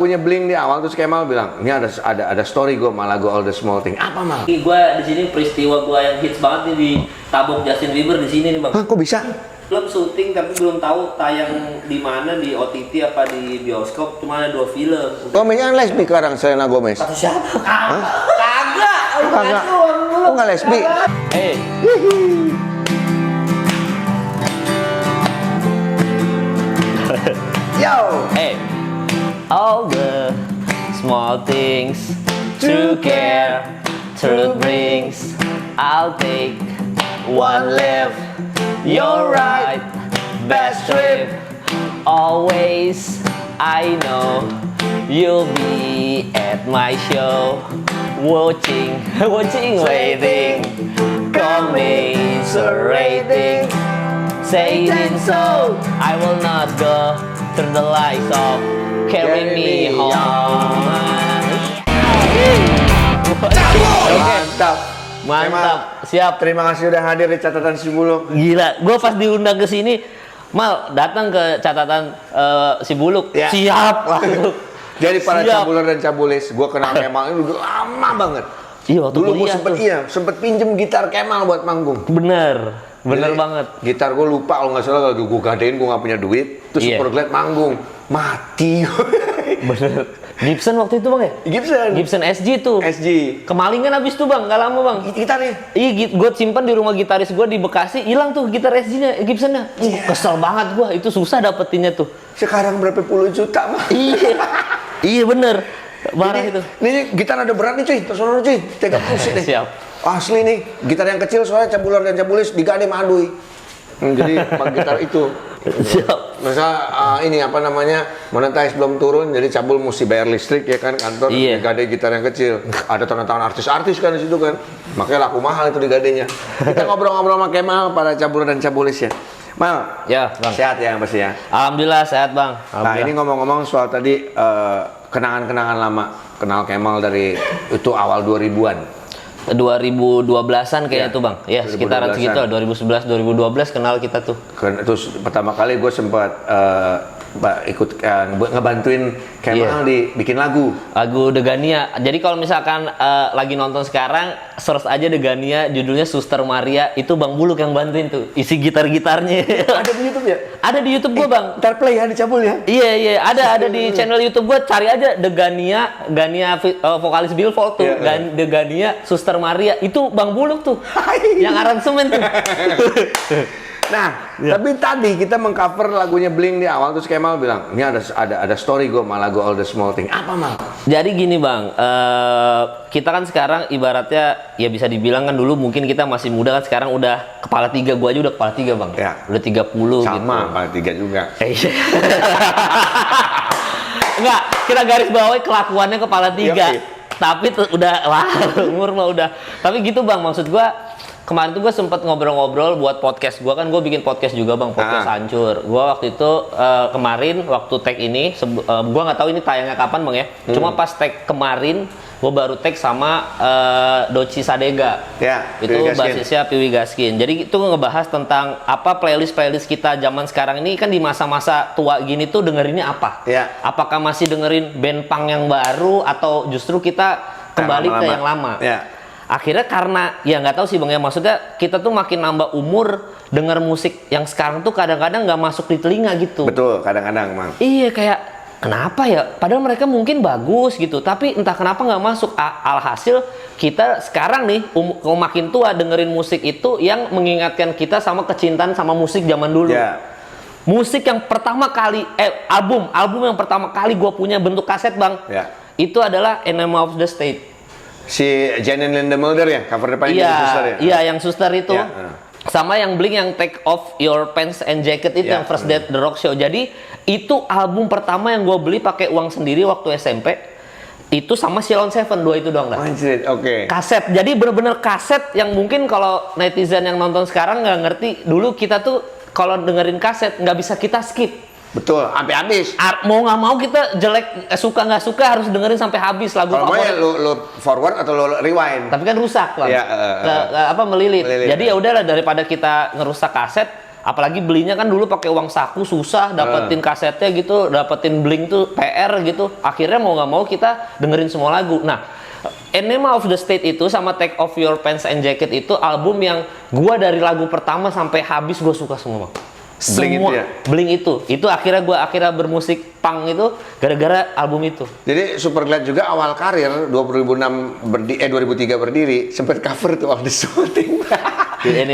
Punya Blink di awal terus Kemal bilang, ini ada story gue malah gue All the Small Thing. Apa mal? Gue di sini peristiwa gue yang hits banget nih di tabung Justin Bieber di sini nih bang. Hah, kok bisa? Film syuting tapi belum tahu tayang di mana, di OTT apa di bioskop, cuma ada 2 film. Gomeznya lesbi sekarang, Selena Gomez. Kata siapa? Kagak. Kagak. Oh nggak lesbi? Eh. Yo. All the small things to care, truth brings. I'll take one left. You're right, best trip. Always, I know you'll be at my show, watching, waiting, commiserating, saying so. I will not go through the lights of carry me home. Mantap, siap. Terima kasih udah hadir di catatan si Buluk. Gila, gue pas diundang ke sini, Mal datang ke catatan si Buluk. Ya. Siap. Jadi para Siap. cabuler dan cabulis, gue kenal Kemal ini udah lama banget. Iya, waktu Dulu gue kuliah sempet pinjem gitar Kemal buat manggung. Bener Jadi, banget. Gitar gue lupa kalau nggak salah, lagi gue gadein, gue nggak punya duit. Terus Iya. Superglad manggung, mati. Bener. Gibson waktu itu bang ya? Gibson SG tuh. SG. Kemalingan abis tuh bang, nggak lama bang. Gitarnya. Iya, gue simpan di rumah gitaris gue di Bekasi, hilang tuh gitar SG-nya, Gibson-nya. Kesel banget gue, itu susah dapetinnya tuh. Sekarang berapa puluh juta mah? Iya, iya bener. Marah itu. Ini gitar ada berat nih cuy, terus cuy, tega pusing deh. Siap. Asli nih, gitar yang kecil soalnya cabuler dan cabulis digade madui. Jadi pakai gitar itu. Siap. Masa ini apa namanya, monetize belum turun, jadi cabul mesti bayar listrik ya kan, kantor Iya. digade gitar yang kecil. Ada tanda tangan artis-artis kan di situ kan, makanya laku mahal itu digadenya. Kita ngobrol-ngobrol sama Kemal, para cabuler dan cabulis ya. Mal, Ya bang. sehat ya pasti ya. Alhamdulillah sehat bang. Nah ini ngomong-ngomong soal tadi kenangan-kenangan lama, kenal Kemal dari itu awal 2000-an. 2012-an kayaknya Ya, tuh bang. Ya sekitaran 2012-an. segitu, 2011 kenal kita tuh. Terus pertama kali gue sempat ikut ngebantuin Kemal di bikin lagu. Lagu Degania. Jadi kalau misalkan lagi nonton sekarang, search aja Degania, judulnya Suster Maria. Itu Bang Buluk yang bantuin tuh, isi gitar-gitarnya. Ada di YouTube ya? Ada di YouTube gua bang. Ntar play ya, dicabul ya. Iya, ada di channel YouTube gua, cari aja Degania, vokalis Billfold tuh, Iya. Degania, Suster Maria. Itu Bang Buluk tuh, yang aransemen tuh. Nah, tapi tadi kita mengcover lagunya Blink di awal, terus Kemal bilang, ini ada story gue malah gue All the Small Thing. Apa mal? Jadi gini bang, kita kan sekarang ibaratnya ya bisa dibilang kan dulu mungkin kita masih muda kan, sekarang udah kepala 3, gua aja udah kepala 3 bang. Ya. Udah 30 Sama, gitu. kepala 3 juga. Iya. Enggak, kita garis bawahi kelakuannya kepala 3. Yoki. Tapi udah lah, umur mah udah. Tapi gitu bang, maksud gua kemarin tuh gue sempet ngobrol-ngobrol buat podcast gue, kan gue bikin podcast juga bang, podcast Hancur. Gue waktu itu kemarin waktu tag ini, gue nggak tahu ini tayangnya kapan bang ya. Cuma pas tag kemarin gue baru tag sama Doci Sadega. Ya, Itu Piwi Gaskin. basisnya Piwi Gaskin. Jadi itu ngebahas tentang apa playlist kita zaman sekarang ini, kan di masa-masa tua gini tuh dengerinnya apa? Ya. Apakah masih dengerin band punk yang baru atau justru kita kembali ke yang lama? Ya. Akhirnya karena ya nggak tahu sih bang ya, maksudnya kita tuh makin nambah umur, denger musik yang sekarang tuh kadang-kadang nggak masuk di telinga gitu. Betul, kadang-kadang mang. Iya, kayak kenapa ya? Padahal mereka mungkin bagus gitu, tapi entah kenapa nggak masuk. Alhasil kita sekarang nih makin tua dengerin musik itu yang mengingatkan kita sama kecintaan sama musik zaman dulu. Ya. Musik yang pertama kali album yang pertama kali gue punya bentuk kaset bang. Ya. Itu adalah Enema of the State. Si Janine Linda Mulder ya, cover depannya Iya, Suster ya. iya yang Suster itu. Ya, Sama yang Blink yang Take Off Your Pants and Jacket itu, Ya, yang First Day The Rock Show. Jadi itu album pertama yang gue beli pakai uang sendiri waktu SMP. Itu sama Ceylon Seven, 2 itu doang lah. Anjir, oke. Kaset, jadi bener-bener kaset yang mungkin kalau netizen yang nonton sekarang nggak ngerti. Dulu kita tuh kalau dengerin kaset nggak bisa kita skip. Betul, sampai habis. Mau nggak mau kita jelek, suka nggak suka harus dengerin sampai habis lagu Kalau mau ya favorit. lu forward atau lu rewind. Tapi kan rusak lah, Ya, melilit. melilit. Jadi ya udahlah, daripada kita ngerusak kaset, apalagi belinya kan dulu pakai uang saku susah, dapetin kasetnya gitu, dapetin Blink tuh PR gitu. Akhirnya mau nggak mau kita dengerin semua lagu. Nah, Enema of the State itu sama Take Off Your Pants and Jacket itu album yang gua dari lagu pertama sampai habis gua suka semua, Bang. Blink Semua itu ya? Blink itu akhirnya gua bermusik punk itu gara-gara album itu. Jadi Superglad juga awal karir 2003 berdiri sempat cover tuh All This Thing.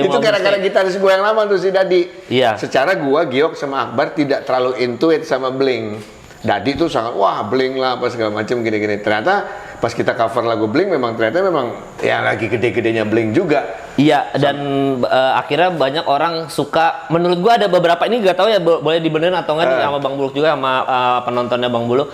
Itu gara-gara gitaris gue yang lama tuh si Dadi. Iya. Secara gua Giok sama Akbar tidak terlalu into it sama Blink. Dadi tuh sangat wah Blink lah apa segala macam gini-gini. Ternyata pas kita cover lagu Blink memang ya lagi gede-gedenya Blink juga. Iya, dan akhirnya banyak orang suka. Menurut gua ada beberapa, ini gak tahu ya boleh dibenerin atau enggak nih sama Bang Buluk juga, sama penontonnya Bang Buluk.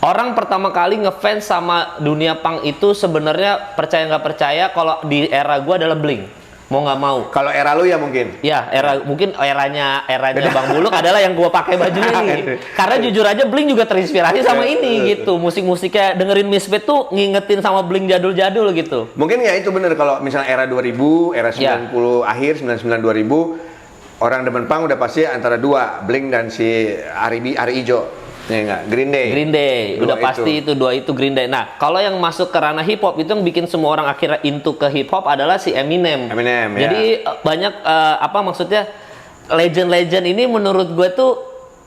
Orang pertama kali ngefans sama dunia punk itu sebenarnya percaya nggak percaya kalau di era gua adalah Blink. Mau nggak mau. Kalau era lu ya mungkin. Ya, mungkin eranya Bang Buluk adalah yang gua pakai bajunya ini. Karena jujur aja Blink juga terinspirasi sama ini gitu. Musik-musiknya dengerin Misfits tuh ngingetin sama Blink jadul-jadul gitu. Mungkin ya itu bener kalau misalnya era 2000, era 90 akhir 99 2000 orang demen punk udah pasti antara dua, Blink dan si Ari Ijo. Ya enggak, Green Day udah pasti itu dua itu Green Day. Nah, kalau yang masuk ke ranah hip hop itu yang bikin semua orang akhirnya into ke hip hop adalah si Eminem. Jadi banyak maksudnya legend-legend ini menurut gue tuh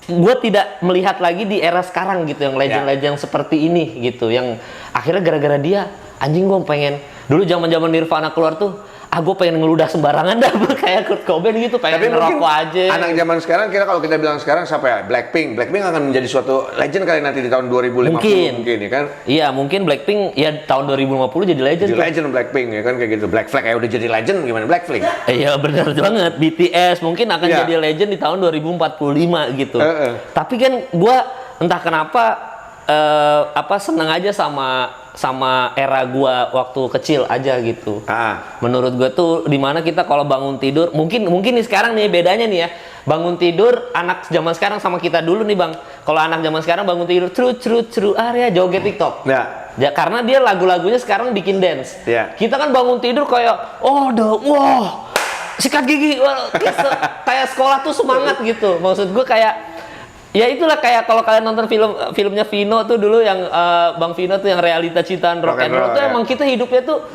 gue tidak melihat lagi di era sekarang gitu yang legend-legend seperti ini gitu, yang akhirnya gara-gara dia anjing gue pengen dulu zaman-zaman Nirvana keluar tuh gue pengen ngeludah sembarangan dah kayak Kurt Cobain gitu, pengen ngerokok aja. Anak zaman sekarang kalau kita bilang sekarang siapa ya? Blackpink akan menjadi suatu legend kali nanti di tahun 2050 mungkin ya kan? Iya, mungkin Blackpink ya tahun 2050 jadi legend. Jadi legend Blackpink ya kan kayak gitu. Black Flag ya udah jadi legend, gimana Blackpink? Iya benar banget. BTS mungkin akan jadi legend di tahun 2045 gitu. Tapi kan gua entah kenapa seneng aja sama era gua waktu kecil aja gitu. Menurut gua tuh dimana kita kalau bangun tidur, mungkin nih sekarang nih bedanya nih ya, bangun tidur anak zaman sekarang sama kita dulu nih Bang. Kalau anak zaman sekarang bangun tidur cru area joget TikTok. Ya karena dia lagu-lagunya sekarang bikin dance. Kita kan bangun tidur kayak sikat gigi, kayak sekolah tuh semangat gitu. Maksud gua kayak ya itulah kayak kalau kalian nonton filmnya Vino tuh dulu yang Bang Vino tuh yang realita cintaan rock and roll tuh emang kita hidupnya tuh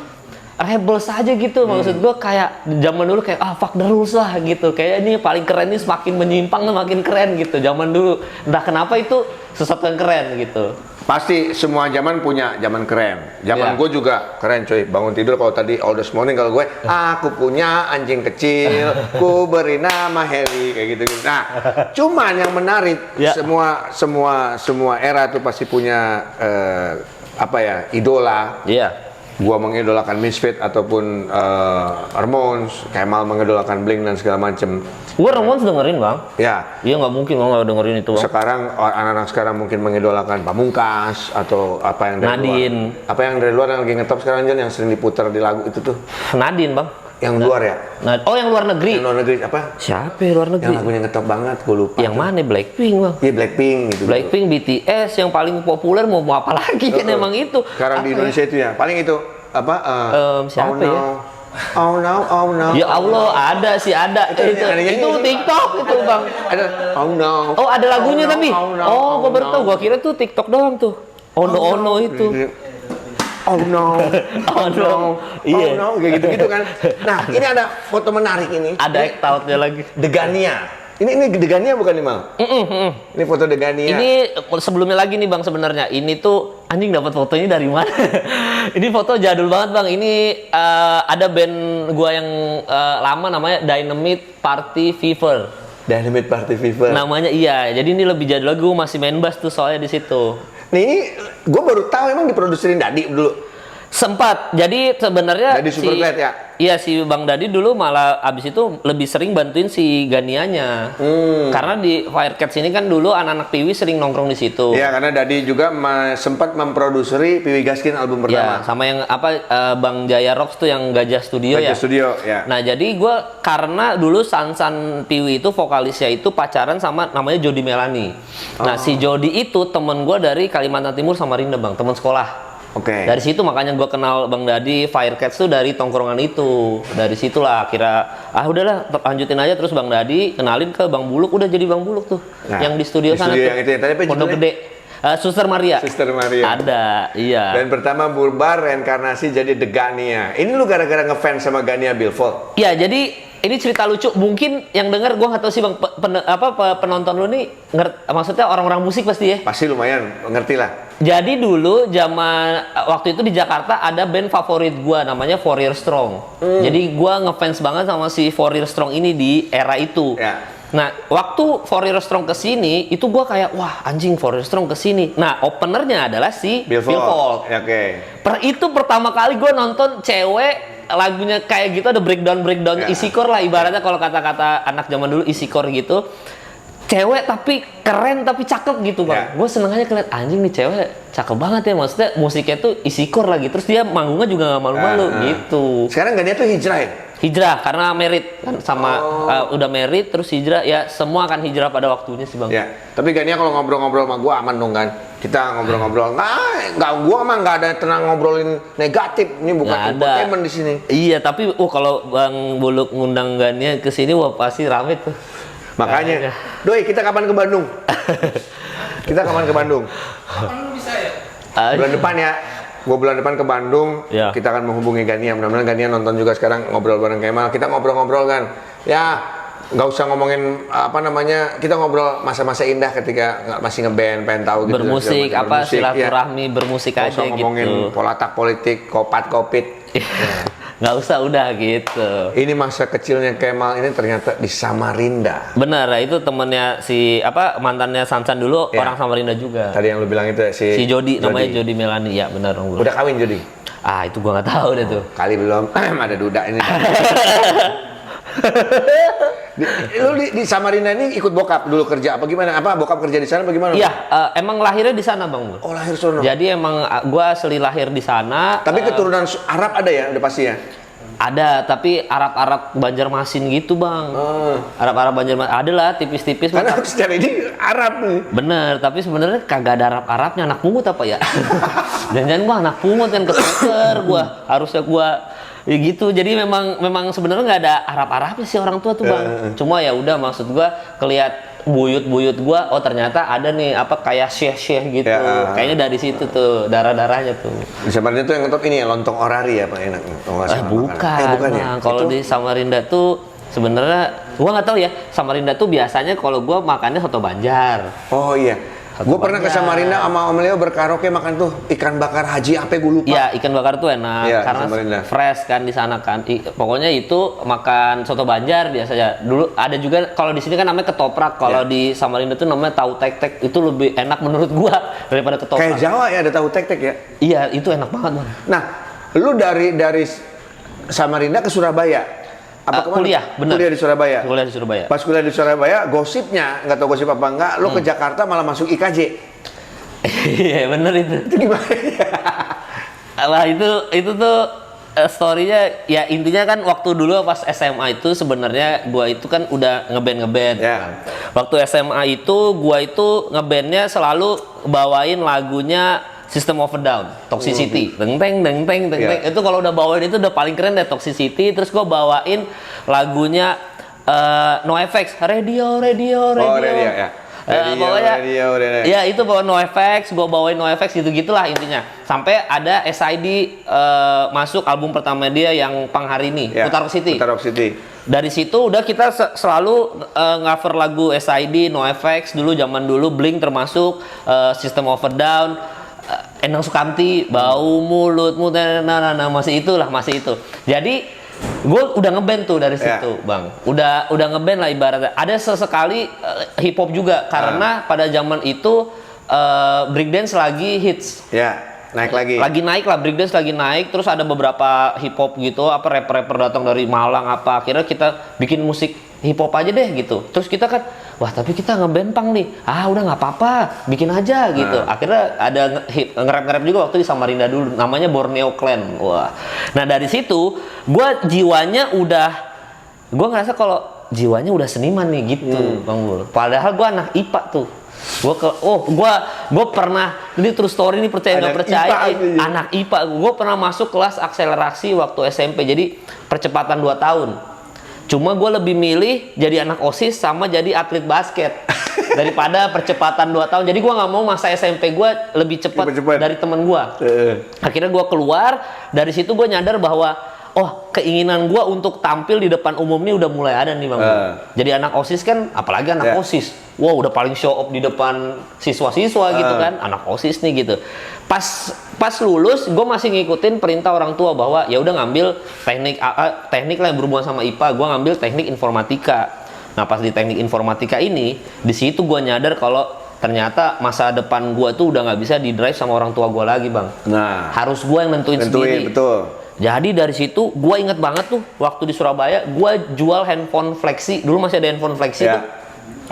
rebel saja gitu. Maksud gue kayak zaman dulu kayak fuck the rules lah gitu, kayak ini paling keren, ini semakin menyimpang makin keren gitu zaman dulu. Entah kenapa itu sesuatu yang keren gitu. Pasti semua zaman punya zaman keren. Zaman gue juga keren coy. Bangun tidur kalau tadi all this morning kalau gue aku punya anjing kecil, ku beri nama Harry kayak gitu. Nah, cuman yang menarik semua era tuh pasti punya idola. Gua mengidolakan Misfits ataupun Ramones, Kemal mengidolakan Blink dan segala macem. Gua Ramones dengerin Bang. Iya nggak mungkin gua nggak dengerin itu Bang. Sekarang anak-anak sekarang mungkin mengidolakan Pamungkas atau apa yang dari Nadine. Luar. Apa yang dari luar yang lagi ngetop sekarang yang sering diputar di lagu itu tuh. Nadine Bang. Yang luar ya? Yang luar negeri. Yang luar negeri apa? Siapa ya luar negeri? Yang lagunya ngetop banget, gue lupa. Yang mana? Blackpink Bang. Iya Blackpink gitu. Blackpink, BTS yang paling populer mau apa lagi kan emang itu. Sekarang di Indonesia itu ya, paling itu apa? Siapa ya? Oh no. Ya Allah, ada. Itu TikTok itu Bang. Ada no. Oh ada lagunya tapi. Gue baru tahu. Gue kira tuh TikTok doang tuh. Oh no itu. Oh no, Iya. Oh no, kayak gitu kan. Nah, ini ada foto menarik ini. Ada act out-nya lagi. Degania. Ini Degania bukan nih, Mal? Ini foto Degania. Ini sebelumnya lagi nih Bang sebenarnya. Ini tuh anjing dapat fotonya dari mana? Ini foto jadul banget Bang. Ini ada band gua yang lama namanya Dynamite Party Fever. Dynamite Party Fever. Namanya iya. Jadi ini lebih jadul lagi. Gua masih main bass tuh soalnya di situ. Nih ini gue baru tahu emang diproduserin Dadi dulu. Sempat. Jadi sebenarnya Dadi Superglad ya? Iya si Bang Dadi dulu malah abis itu lebih sering bantuin si Ganianya. Karena di Firecats ini kan dulu anak-anak Piwi sering nongkrong di situ. Iya, karena Dadi juga sempat memproduseri Piwi Gaskin album pertama. Iya, sama yang Bang Jaya Rocks tuh yang Gajah Studio Gajah Studio, ya. Nah, jadi gue karena dulu Sansan Piwi itu vokalisnya itu pacaran sama namanya Jody Melani. Nah, si Jody itu temen gue dari Kalimantan Timur Samarinda Bang, teman sekolah. Oke. Dari situ makanya gue kenal Bang Dadi, Firecats tuh dari tongkrongan itu. Dari situlah akhirnya udahlah lanjutin aja terus Bang Dadi kenalin ke Bang Buluk, udah jadi Bang Buluk tuh. Nah, yang di studio di sana studio tuh. yang itu ya. Tadi apa Pondok judulnya? Gede. Suster Maria. Suster Maria. Ada, iya. Dan pertama berubah reinkarnasi jadi The Gania. Ini lu gara-gara ngefans sama Gania Billfold? Ya, jadi ini cerita lucu. Mungkin yang denger gue nggak tahu sih Bang, penonton lu nih maksudnya orang-orang musik pasti ya. Pasti lumayan, ngerti lah. Jadi dulu zaman waktu itu di Jakarta ada band favorit gua namanya Four Year Strong. Jadi gua ngefans banget sama si Four Year Strong ini di era itu. Ya. Nah, waktu Four Year Strong kesini, itu gua kayak wah anjing Four Year Strong kesini. Nah, openernya adalah si Billfold. Ya, oke. Itu pertama kali gua nonton cewek lagunya kayak gitu, ada breakdown Ya. isi core lah ibaratnya kalau kata-kata anak zaman dulu isi core gitu. Cewek tapi keren tapi cakep gitu Bang. Ya. Gue seneng aja ngeliat anjing nih cewek cakep banget ya, maksudnya musiknya tuh isi core lagi, terus dia manggungnya juga gak malu-malu gitu. Sekarang Gania tuh hijrah ya? Hijrah karena merit kan sama udah merit terus hijrah, ya semua akan hijrah pada waktunya sih Bang. Ya. Tapi Gania kalau ngobrol-ngobrol sama gua aman dong kan? Kita ngobrol-ngobrol. Gua emang nggak ada tenang ngobrolin negatif. Ini bukan Nggak ada. entertainment di sini. Iya, tapi kalau Bang Buluk ngundang Gania ke sini wah pasti rame tuh. Makanya, Doi, kita kapan ke Bandung? Kita kapan ke Bandung? Kapan lu bisa ya? Bulan depan ya. Gua bulan depan ke Bandung. Ya. Kita akan menghubungi Gania. Mudah-mudahan Gania nonton juga sekarang ngobrol bareng Kemal. Kita ngobrol-ngobrol kan. Ya, nggak usah ngomongin apa namanya. Kita ngobrol masa-masa indah ketika masih ngeband, pengen tahu gitu. Bermusik segala macam. apa Bermusik, ya. silaturahmi bermusik Nggak aja usah ngomongin gitu. polatak politik, kopit. Nggak usah udah gitu. Ini masa kecilnya Kemal ini ternyata di Samarinda. Benar, itu temennya si mantannya Sansan dulu, Ya. orang Samarinda juga. Tadi yang lu bilang itu ya, Si Jody, namanya Jody Melani, ya benar Bang Buluk. Udah kawin Jody? Itu gua nggak tahu deh tuh. Kali belum. Ada duda ini. Lu di Samarinda ini ikut bokap dulu kerja apa gimana? Apa bokap kerja di sana apa gimana? Iya, emang lahirnya di sana Bang Buluk. Oh, lahir sono. Jadi emang gua asli lahir di sana. Tapi keturunan Arab ada ya, udah pasti ya? Ada, tapi Arab-Arab Banjarmasin gitu Bang. Arab-Arab Banjarmasin ada lah tipis-tipis. Karena secara ini Arab nih. Bener, tapi sebenarnya kagak ada Arab-Arabnya, anak pungut apa ya? Jangan-jangan gua anak pungut kan ketuker gua, harusnya gua ya gitu. Jadi memang sebenarnya nggak ada Arab-Arabnya sih orang tua tuh Bang. Cuma ya udah maksud gua kelihat buyut-buyut gua, oh ternyata ada nih apa kayak syekh-syekh gitu. Ya. Kayaknya dari situ tuh darah-darahnya tuh. Di Samarinda tuh yang ngetop ini ya, lontong orari ya Pak, enak. Bukan ya? Bang. Kalau di Samarinda tuh sebenarnya gua nggak tahu ya. Samarinda tuh biasanya kalau gua makannya soto Banjar. Oh iya. Gue pernah ke Samarinda sama Om Leo berkaraoke makan tuh ikan bakar haji apa gue lupa. Iya, ikan bakar tuh enak Iya, karena Samarinda. fresh kan di sana kan. Pokoknya itu makan soto Banjar biasanya. Dulu ada juga kalau di sini kan namanya ketoprak. Kalau Iya. di Samarinda tuh namanya tahu tek-tek. Itu lebih enak menurut gua daripada ketoprak. Kayak Jawa ya ada tahu tek-tek ya. Iya, itu enak banget, Bang. Nah, lu dari Samarinda ke Surabaya. Kemana? Kuliah, bener. Kuliah di Surabaya. Kuliah di Surabaya. Pas kuliah di Surabaya, gosipnya, nggak tahu gosip apa enggak, lu ke Jakarta malah masuk IKJ. Iya, bener itu. Itu gimana? Lah itu tuh story-nya ya intinya kan waktu dulu pas SMA itu sebenarnya gua itu kan udah ngeband. Ya. Waktu SMA itu gua itu ngebandnya selalu bawain lagunya System of a Down, Toxicity. Deng teng. Ya. Itu kalau udah bawain itu udah paling keren deh Toxicity. Terus gua bawain lagunya NoFX, Radio. Oh, radio ya. Pokoknya Radio. ya itu bawa NoFX, gue bawain NoFX gitu-gitulah intinya. Sampai ada SID masuk album pertama dia yang Pang Hari Ini, Ya, Putar Rock City. Putar Rock City. Dari situ udah kita selalu cover lagu SID, NoFX dulu zaman dulu, Blink termasuk, System of a Down, Endang Sukamti, Bau Mulutmu, masih itu. Jadi gue udah ngeband tuh dari situ, Bang. Udah ngeband lah ibaratnya. Ada sesekali hip hop juga karena pada zaman itu breakdance lagi hits. Ya, naik lagi. Lagi naik lah, breakdance lagi naik. Terus ada beberapa hip hop gitu, apa rapper datang dari Malang apa. Akhirnya kita bikin musik hip hop aja deh gitu. Terus kita kan, wah tapi kita ngeband punk nih. Udah nggak apa-apa, bikin aja gitu. Akhirnya ada nge-rap juga waktu di Samarinda dulu, namanya Borneo Clan. Wah. Nah dari situ, gue ngerasa kalau jiwanya udah seniman nih gitu, Bang Bul. Padahal gue anak IPA tuh. Gue pernah, ini true story, ini percaya nggak percaya, anak IPA gue pernah masuk kelas akselerasi waktu SMP, jadi percepatan 2 tahun. Cuma gue lebih milih jadi anak OSIS sama jadi atlet basket daripada percepatan 2 tahun. Jadi gue nggak mau masa SMP gue lebih cepat dari temen gue. Akhirnya gue keluar dari situ, gue nyadar bahwa keinginan gue untuk tampil di depan umum ini udah mulai ada nih Bang. Jadi anak OSIS kan, apalagi anak OSIS, udah paling show off di depan siswa-siswa gitu kan, anak OSIS nih gitu. Pas lulus, gue masih ngikutin perintah orang tua bahwa ya udah ngambil teknik lah yang berhubungan sama IPA. Gue ngambil teknik informatika. Nah pas di teknik informatika ini, di situ gue nyadar kalau ternyata masa depan gue tuh udah nggak bisa di drive sama orang tua gue lagi Bang. Nah, harus gue yang nentuin sendiri. Betul. Jadi dari situ gue inget banget tuh waktu di Surabaya gue jual handphone Flexi, dulu masih ada handphone Flexi tuh.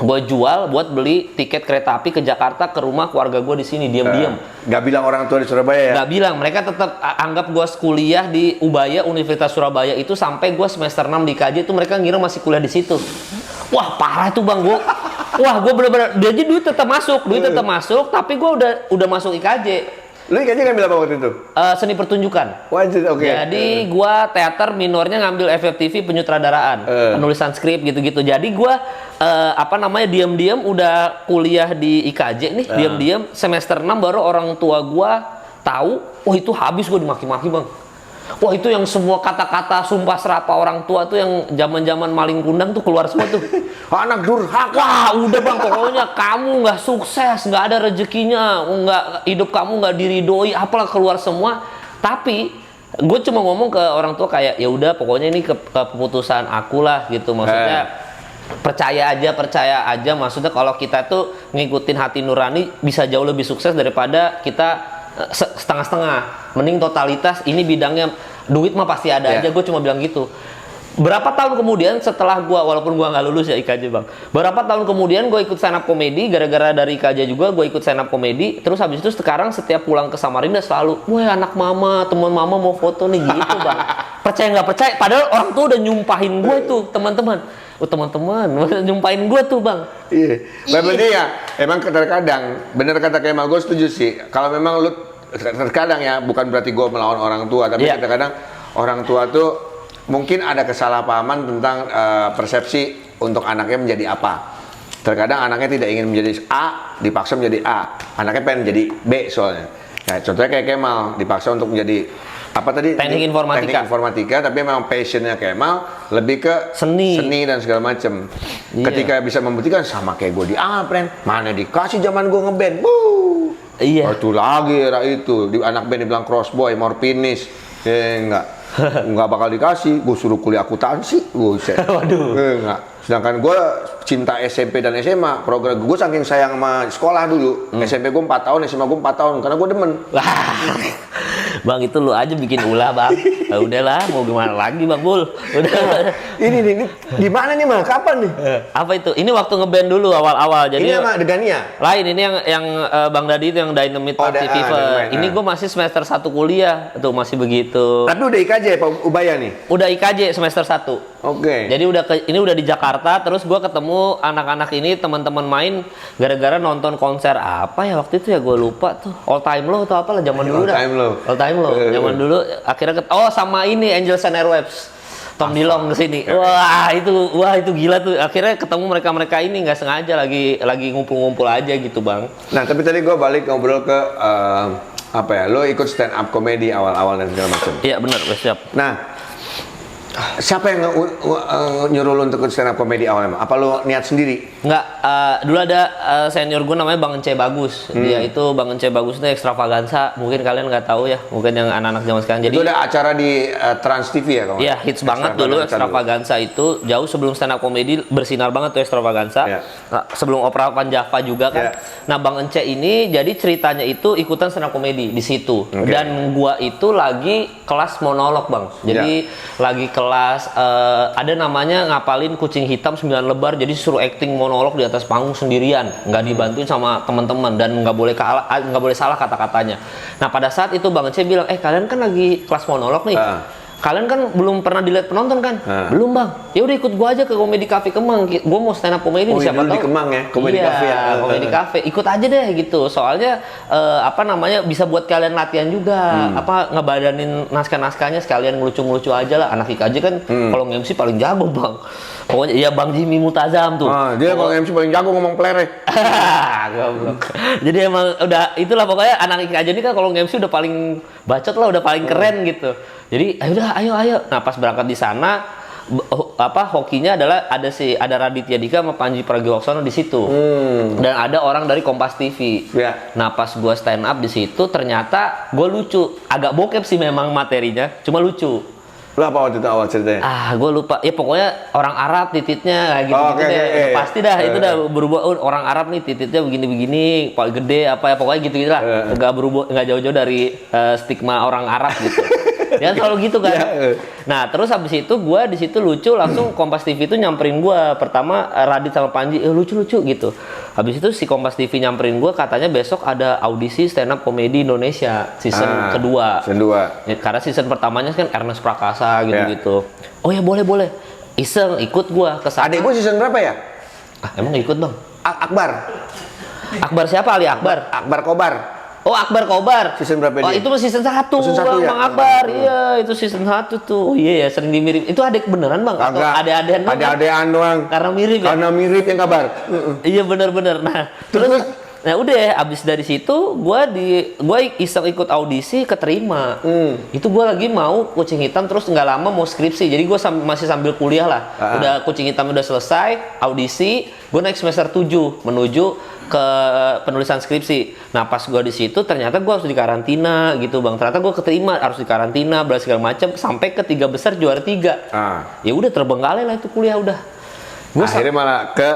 Gue jual buat beli tiket kereta api ke Jakarta ke rumah keluarga gue di sini diam-diam. Gak bilang orang tua di Surabaya ya? Gak bilang, mereka tetap anggap gue kuliah di Ubaya Universitas Surabaya itu sampai gue semester 6 di IKJ itu mereka ngira masih kuliah di situ. Wah parah itu Bang, gue bener-bener, jadi duit tetap masuk, tapi gue udah masuk IKJ. Lu IKJ ngambil apa waktu itu? Seni pertunjukan. Wajib, oke. Jadi gua teater, minornya ngambil FFTV penyutradaraan, penulisan skrip gitu-gitu. Jadi gua diam-diam udah kuliah di IKJ nih, diam-diam semester 6 baru orang tua gua tahu, itu habis gua dimaki-maki Bang. Wah itu yang semua kata-kata sumpah serapa orang tua tuh yang zaman-zaman maling kundang tuh keluar semua tuh. Anak durhaka. Wah udah Bang, pokoknya kamu nggak sukses, nggak ada rezekinya, hidup kamu nggak diridoi, apalah keluar semua. Tapi gue cuma ngomong ke orang tua kayak ya udah pokoknya ini keputusan aku lah gitu, maksudnya percaya aja. Maksudnya kalau kita tuh ngikutin hati nurani bisa jauh lebih sukses daripada kita setengah-setengah, mending totalitas. Ini bidangnya duit mah pasti ada aja. Gue cuma bilang gitu. Berapa tahun kemudian setelah gue, walaupun gue nggak lulus ya IKJ Bang, berapa tahun kemudian gue ikut stand up komedi, gara-gara dari IKJ juga gue ikut stand up komedi. Terus habis itu sekarang setiap pulang ke Samarinda selalu, wah anak mama, teman mama mau foto nih gitu Bang. Percaya nggak percaya, padahal orang tuh udah nyumpahin gue tuh teman-teman nyumpahin gue tuh Bang. Iya. Berarti ya emang terkadang bener kata Kemal, gue setuju sih. Kalau memang lu terkadang ya, bukan berarti gue melawan orang tua, tapi terkadang orang tua tuh mungkin ada kesalahpahaman tentang persepsi untuk anaknya menjadi apa. Terkadang anaknya tidak ingin menjadi A, dipaksa menjadi A. Anaknya pengen jadi B soalnya. Nah, contohnya kayak Kemal, dipaksa untuk menjadi apa tadi? Teknik informatika, tapi memang passionnya Kemal lebih ke seni dan segala macem. Ketika bisa membuktikan sama kayak gue di Apren, mana dikasih zaman gue ngeband, itu lagi era itu di anak band dibilang crossboy, morpinis, nggak bakal dikasih. Gue suruh kuliah akuntansi, waduh, enggak. Sedangkan gue cinta SMP dan SMA, program gue saking sayang sama sekolah dulu. SMP gue 4 tahun, SMA gue 4 tahun, karena gue demen. Bang itu lu aja bikin ulah Bang. Udahlah, mau gimana lagi Bang Bul. Udah. Ini di mana nih Mal? Kapan nih? Apa itu? Ini waktu ngeband dulu awal-awal. Jadi ini sama Degania? Lain, ini yang Bang Dadi itu yang Dynamite Party Fever. Ini gue masih semester 1 kuliah, tuh masih begitu. Tapi udah IKJ apa Ubaya nih? Udah IKJ semester 1. Oke. Jadi ini udah di Jakarta, terus gue ketemu anak-anak ini, teman-teman main gara-gara nonton konser apa ya waktu itu ya, gue lupa tuh. All Time Low atau apalah zaman dulu dah. All Time Low. Zaman dulu akhirnya sama ini Angels and Airwaves. Tom Dilong kesini. Wah itu gila tuh. Akhirnya ketemu mereka ini nggak sengaja lagi ngumpul-ngumpul aja gitu Bang. Nah tapi tadi gue balik ngobrol ke lo ikut stand up comedy awal-awal dan segala macam. Iya benar, siap. Nah siapa yang nyuruh lo untuk ikut stand up comedy awalnya? Apa lo niat sendiri? Enggak, dulu ada senior gue namanya Bang Ence Bagus. Dia itu Bang Ence Bagus itu Extravaganza. Mungkin kalian nggak tahu ya, mungkin yang anak-anak zaman sekarang. Jadi itu ada acara di Trans TV ya? Iya, hits banget dulu Extravaganza itu. Jauh sebelum stand up comedy bersinar banget tuh Extravaganza. Nah, sebelum Opera Panjava juga kan. Nah, Bang Ence ini jadi ceritanya itu ikutan stand up comedy di situ. Dan gua itu lagi kelas monolog, Bang. Jadi lagi kelas ada namanya ngapalin Kucing Hitam 9 lembar, jadi suruh acting monolog di atas panggung sendirian, nggak dibantuin sama teman-teman dan nggak boleh salah kata-katanya. Nah pada saat itu Bang Ence bilang, kalian kan lagi kelas monolog nih, kalian kan belum pernah dilihat penonton kan? Belum bang. Ya udah ikut gua aja ke Komedi Cafe Kemang. Gua mau stand up komedi siapa tahu. Di Kemang ya, Komedi iya, Cafe ya. Komedi Cafe. Ikut aja deh gitu. Soalnya apa namanya bisa buat kalian latihan juga. Apa ngebadanin naskah-naskahnya sekalian ngelucu-ngelucu aja lah. Anak IK aja kan kalau nge-MC paling jago bang. Pokoknya ya Bang Jimmy Mutazam tuh. Dia kalau MC paling jago ngomong pelereh. Goblok. Jadi emang udah itulah pokoknya anak IK aja nih kan kalau nge-MC udah paling bacot lah, udah paling keren gitu. Jadi ayo. Nah pas berangkat di sana hokinya adalah ada Raditya Dika sama Panji Pragiwaksono di situ. Dan ada orang dari Kompas TV. Ya. Nah pas gua stand up di situ ternyata gua lucu. Agak bokep sih memang materinya, cuma lucu. Lu apa waktu itu awal ceritanya? Gue lupa. Ya pokoknya orang Arab tititnya kayak gitu-gitu deh. Okay. Pasti dah itu dah berubah. Orang Arab nih tititnya begini-begini, paling gede apa ya pokoknya gitu-gitu lah. Enggak jauh-jauh dari stigma orang Arab gitu. Ya selalu gitu kan. Nah, terus habis itu gue di situ lucu, langsung Kompas TV itu nyamperin gue. Pertama Radit sama Panji, lucu-lucu gitu. Habis itu si Kompas TV nyamperin gue, katanya besok ada audisi stand up komedi Indonesia season kedua. Season 2. Ya, karena season pertamanya kan Ernest Prakasa gitu-gitu. Oh ya boleh. Iseng ikut gue ke sana. Adik gue season berapa ya? Emang ikut bang? Akbar. Akbar siapa? Ali Akbar? Akbar Kobar. Oh Akbar Kobar. Season berapa dia? Oh itu mah season 1. Season 1 ya? Bang Akbar. Iya, itu season 1 tuh. Oh iya ya, sering dimirip. Itu adik beneran Bang? Atau ade-adean doang? Ade-adean doang. Karena mirip ya? Karena mirip yang kabar. Iya bener-bener. Nah, terus nah udah abis dari situ gua iseng ikut audisi keterima. Itu gua lagi mau Kucing Hitam terus nggak lama mau skripsi. Jadi gua masih sambil kuliah lah. Udah Kucing Hitam udah selesai, audisi, gua naik semester 7 menuju ke penulisan skripsi. Nah pas gue di situ ternyata gue harus dikarantina gitu bang. Ternyata gue keterima harus dikarantina, bla segala macam sampai ke 3 besar juara 3. Ya udah terbengkalai lah itu kuliah udah. Gua akhirnya malah ke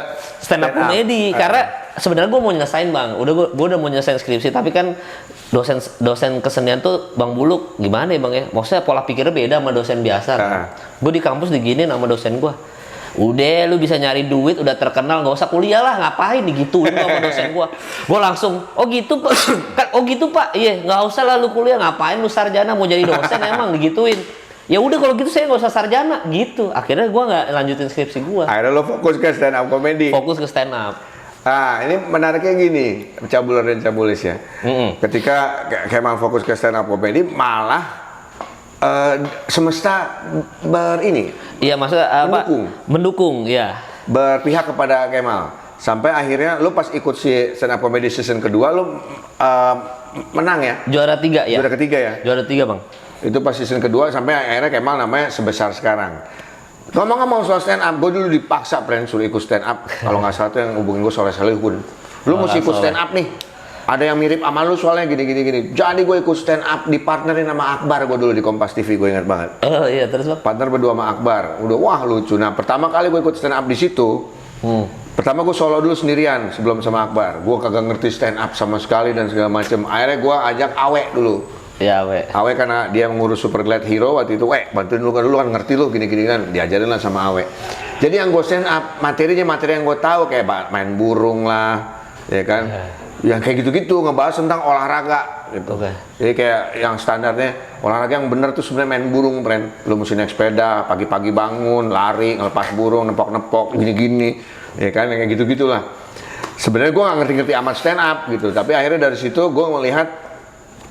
stand up komedi karena sebenarnya gue mau nyelesain bang. Gue udah mau nyelesain skripsi tapi kan dosen kesenian tuh Bang Buluk gimana ya bang ya? Maksudnya pola pikirnya beda sama dosen biasa. Gue di kampus diginiin sama dosen gue. Udah lu bisa nyari duit, udah terkenal, nggak usah kuliah lah, ngapain digituin sama dosen gua langsung, oh gitu pak, kan oh gitu pak, iya nggak usah lah lu kuliah, ngapain lu sarjana mau jadi dosen emang digituin. Ya udah kalau gitu saya nggak usah sarjana gitu. Akhirnya gua nggak lanjutin skripsi gua. Akhirnya lo fokus ke stand up comedy. Fokus ke stand up. Nah, ini menariknya gini, Cabuler dan Cabulis ya. Ketika Kemal fokus ke stand up comedy, malah semesta iya maksudnya apa? Mendukung ya. Berpihak kepada Kemal. Sampai akhirnya lu pas ikut si stand up comedy season kedua lu menang ya? Juara 3 ya. Juara ketiga ya? Juara 3 bang. Itu pas season kedua sampai akhirnya Kemal namanya sebesar sekarang. Ngomong-ngomong soal stand up, gue dulu dipaksa friend suruh ikut stand up. Kalau nggak salah tuh yang hubungin gue Soleh Salihun. Lu mesti ikut stand up nih. Ada yang mirip sama lu soalnya gini. Jadi gue ikut stand up dipartnerin sama Akbar gue dulu di Kompas TV, gue ingat banget. Oh iya terus bang? Partner berdua sama Akbar. Udah wah lucu. Nah pertama kali gue ikut stand up di situ. Pertama gue solo dulu sendirian sebelum sama Akbar. Gue kagak ngerti stand up sama sekali dan segala macem. Akhirnya gue ajak Awe dulu. Iya Awe. Awe karena dia mengurus Super Glad Hero waktu itu. Bantuin lu kan ngerti lu gini-gini kan. Diajarin lah sama Awe. Jadi yang gue stand up materi yang gue tahu kayak main burung lah, ya kan. Yang kayak gitu-gitu ngebahas tentang olahraga gitu. Jadi kayak yang standarnya olahraga yang bener tuh sebenarnya main burung, friend. Lu mesti naik sepeda, pagi-pagi bangun, lari, ngelepas burung, nepok-nepok, gini-gini. Ya kan, yang kayak gitu-gitulah. Sebenarnya gue nggak ngerti-ngerti amat stand up gitu, tapi akhirnya dari situ gue melihat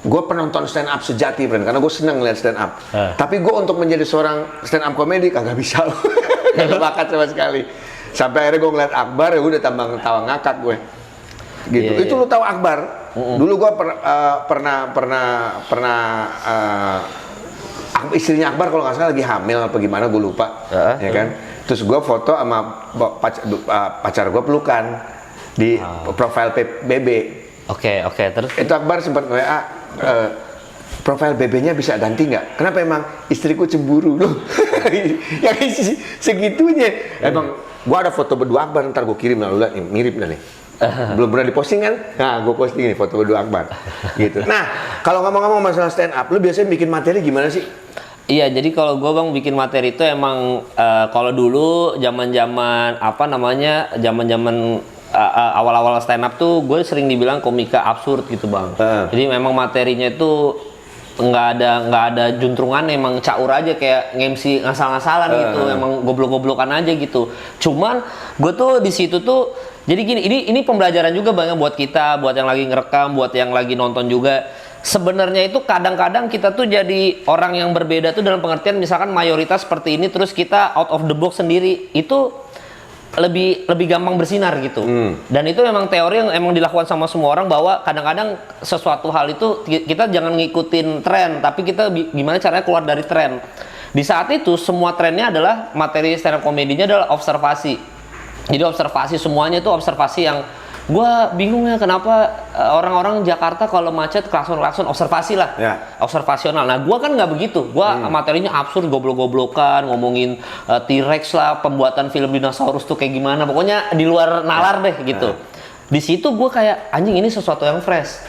gue penonton stand up sejati, friend, karena gue seneng ngeliat stand up. Tapi gue untuk menjadi seorang stand up komedi kagak bisa, kagak bakat sama sekali. Sampai akhirnya gue ngeliat Akbar, ya udah tambah tawa ngakak gue. Gitu. Itu lu tahu Akbar? Dulu gua pernah istrinya Akbar kalau nggak salah lagi hamil apa gimana gue lupa, ya kan? Terus gua foto sama pacar gua pelukan di profile BB. Oke, terus itu Akbar sempat WA, profile BB-nya bisa ganti nggak? Kenapa emang istriku cemburu loh? Yang segitunya. Emang gua ada foto berdua Akbar, ntar gua kirim lalu lihat nih, mirip nih. Belum pernah diposting kan? Nah, gue posting nih foto berdua Akbar. Gitu. Nah, kalau ngomong-ngomong masalah stand up, lu biasanya bikin materi gimana sih? Iya, jadi kalau gue bang bikin materi itu emang kalau dulu zaman-zaman awal-awal stand up tuh gue sering dibilang komika absurd gitu bang. Jadi memang materinya itu nggak ada juntrungan, emang caur aja kayak nge-MC ngasal-ngasalan gitu, emang goblok-goblokan aja gitu. Cuman gue tuh di situ tuh jadi gini, ini pembelajaran juga Bang buat kita, buat yang lagi ngerekam, buat yang lagi nonton juga. Sebenarnya itu kadang-kadang kita tuh jadi orang yang berbeda tuh dalam pengertian misalkan mayoritas seperti ini terus kita out of the box sendiri itu lebih gampang bersinar gitu. Dan itu memang teori yang emang dilakukan sama semua orang bahwa kadang-kadang sesuatu hal itu kita jangan ngikutin tren, tapi kita gimana caranya keluar dari tren. Di saat itu semua trennya adalah materi stand up komedinya adalah observasi. Jadi observasi semuanya itu observasi yang gua bingung ya kenapa orang-orang Jakarta kalau macet klakson observasi lah, observasional. Nah gua kan nggak begitu, gua materinya absurd, goblok-goblokan, ngomongin T-Rex lah, pembuatan film dinosaurus tuh kayak gimana, pokoknya di luar nalar deh gitu. Di situ gua kayak anjing ini sesuatu yang fresh.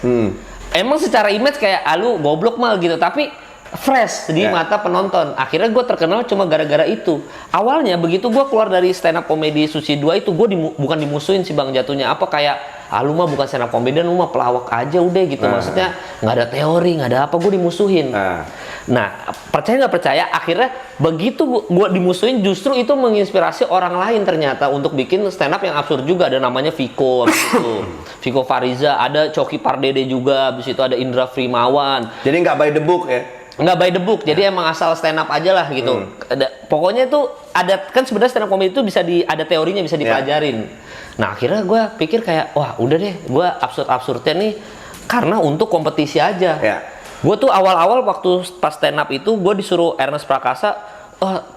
Emang secara image kayak lu goblok mal gitu, tapi fresh di mata penonton. Akhirnya gue terkenal cuma gara-gara itu. Awalnya begitu gue keluar dari stand up comedy Suci 2 itu gue bukan dimusuhin sih Bang jatuhnya. Apa kayak lu mah bukan stand up comedian, lu mah pelawak aja udah gitu. Maksudnya nggak ada teori, nggak ada apa, gue dimusuhin. Nah percaya nggak percaya akhirnya begitu gue dimusuhin justru itu menginspirasi orang lain ternyata untuk bikin stand up yang absurd juga. Ada namanya Viko abis itu. Viko Fariza, ada Coki Pardede juga, abis itu ada Indra Frimawan. Jadi nggak by the book ya? Nggak by the book, jadi emang asal stand up aja lah gitu. Pokoknya itu ada kan sebenarnya stand up comedy itu bisa ada teorinya, bisa dipelajarin. Nah akhirnya gue pikir kayak wah udah deh, gue absurd-absurdnya nih karena untuk kompetisi aja. Gue tuh awal-awal waktu pas stand up itu gue disuruh Ernest Prakasa,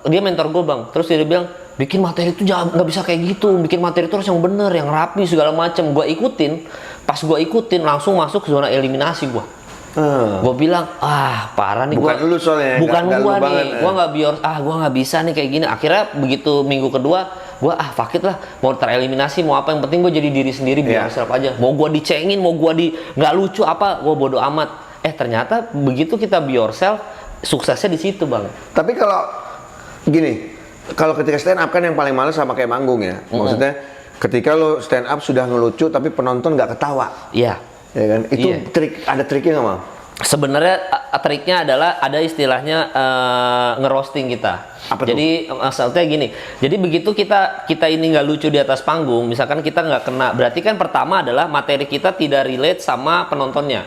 dia mentor gue Bang. Terus dia bilang bikin materi itu nggak bisa kayak gitu, bikin materi itu harus yang bener, yang rapi segala macem. Gue ikutin, pas gue ikutin langsung masuk ke zona eliminasi gue. Gue bilang parah nih, bukan lu soalnya, bukan gua nih, gua nggak gua nggak bisa nih kayak gini. Akhirnya begitu minggu kedua gua fuck it lah, mau tereliminasi mau apa, yang penting gua jadi diri sendiri, biar self aja. Mau gua dicengin, mau gua nggak lucu apa, gua bodo amat. Ternyata begitu kita be yourself, suksesnya di situ Bang. Tapi kalau gini, kalau ketika stand up kan yang paling males sama kayak manggung ya. Maksudnya ketika lo stand up sudah ngelucu tapi penonton nggak ketawa. Iya. Ya kan? Itu ada triknya nggak Mal? Sebenarnya triknya adalah ada istilahnya ngerosting kita. Jadi maksudnya gini. Jadi begitu kita ini nggak lucu di atas panggung, misalkan kita nggak kena, berarti kan pertama adalah materi kita tidak relate sama penontonnya.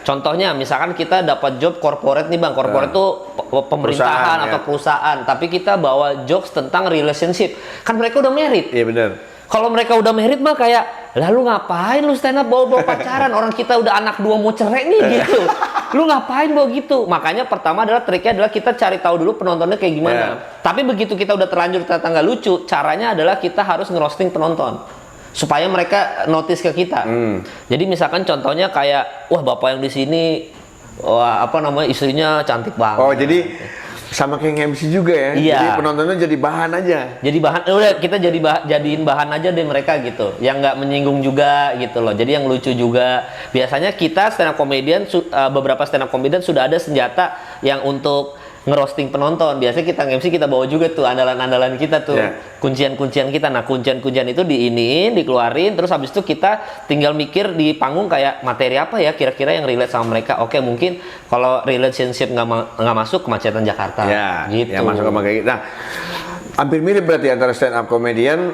Contohnya misalkan kita dapat job corporate nih Bang, corporate itu pemerintahan atau perusahaan, tapi kita bawa jokes tentang relationship. Kan mereka udah married. Iya benar. Kalau mereka udah married mah kayak, lalu ngapain lu stand up bawa pacaran? Orang kita udah anak 2 mau cerai nih gitu. Lu ngapain bawa gitu? Makanya pertama adalah triknya adalah kita cari tahu dulu penontonnya kayak gimana. Tapi begitu kita udah terlanjur ternyata nggak lucu, caranya adalah kita harus ngerosting penonton supaya mereka notice ke kita. Jadi misalkan contohnya kayak, wah bapak yang di sini, wah apa namanya istrinya cantik banget. Oh jadi sama kayak MC juga ya. Jadi penontonnya jadi bahan aja. Jadi bahan, udah kita jadiin bahan aja deh mereka gitu. Yang nggak menyinggung juga gitu loh. Jadi yang lucu juga. Biasanya kita stand up comedian, beberapa stand up comedian sudah ada senjata yang untuk ngerosting penonton. Biasanya kita MC kita bawa juga tuh andalan-andalan kita tuh, kuncian-kuncian kita. Nah kuncian-kuncian itu diiniin, dikeluarin, terus habis itu kita tinggal mikir di panggung kayak materi apa ya kira-kira yang relate sama mereka. Oke mungkin kalau relationship nggak masuk, kemacetan Jakarta. Gitu. Ya masuk sama kayak gitu. Nah hampir mirip berarti antara stand up comedian,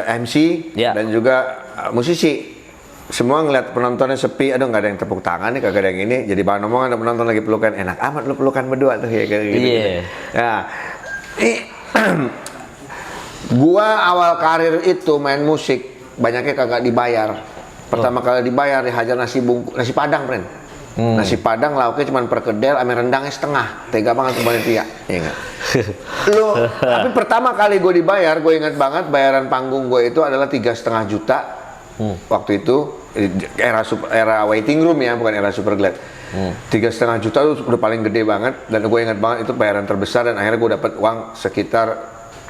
MC dan juga musisi. Semua ngeliat penontonnya sepi, aduh nggak ada yang tepuk tangan nih, kagak ada yang ini, jadi bahan omongan. Ada penonton lagi pelukan, enak amat lu pelukan berdua tuh kayak gitu. Ya, gua awal karir itu main musik banyaknya kagak dibayar. Pertama kali dibayar dihajar nasi padang, friend. Nasi padang lauknya cuma perkedel, ame rendangnya setengah. Tega banget tuh panitia, ya enggak? Tapi pertama kali gue dibayar, gue ingat banget bayaran panggung gue itu adalah 3,5 juta. Waktu itu era waiting room ya, bukan era super glad. 3,5 juta itu udah paling gede banget, dan gue ingat banget itu bayaran terbesar, dan akhirnya gue dapat uang sekitar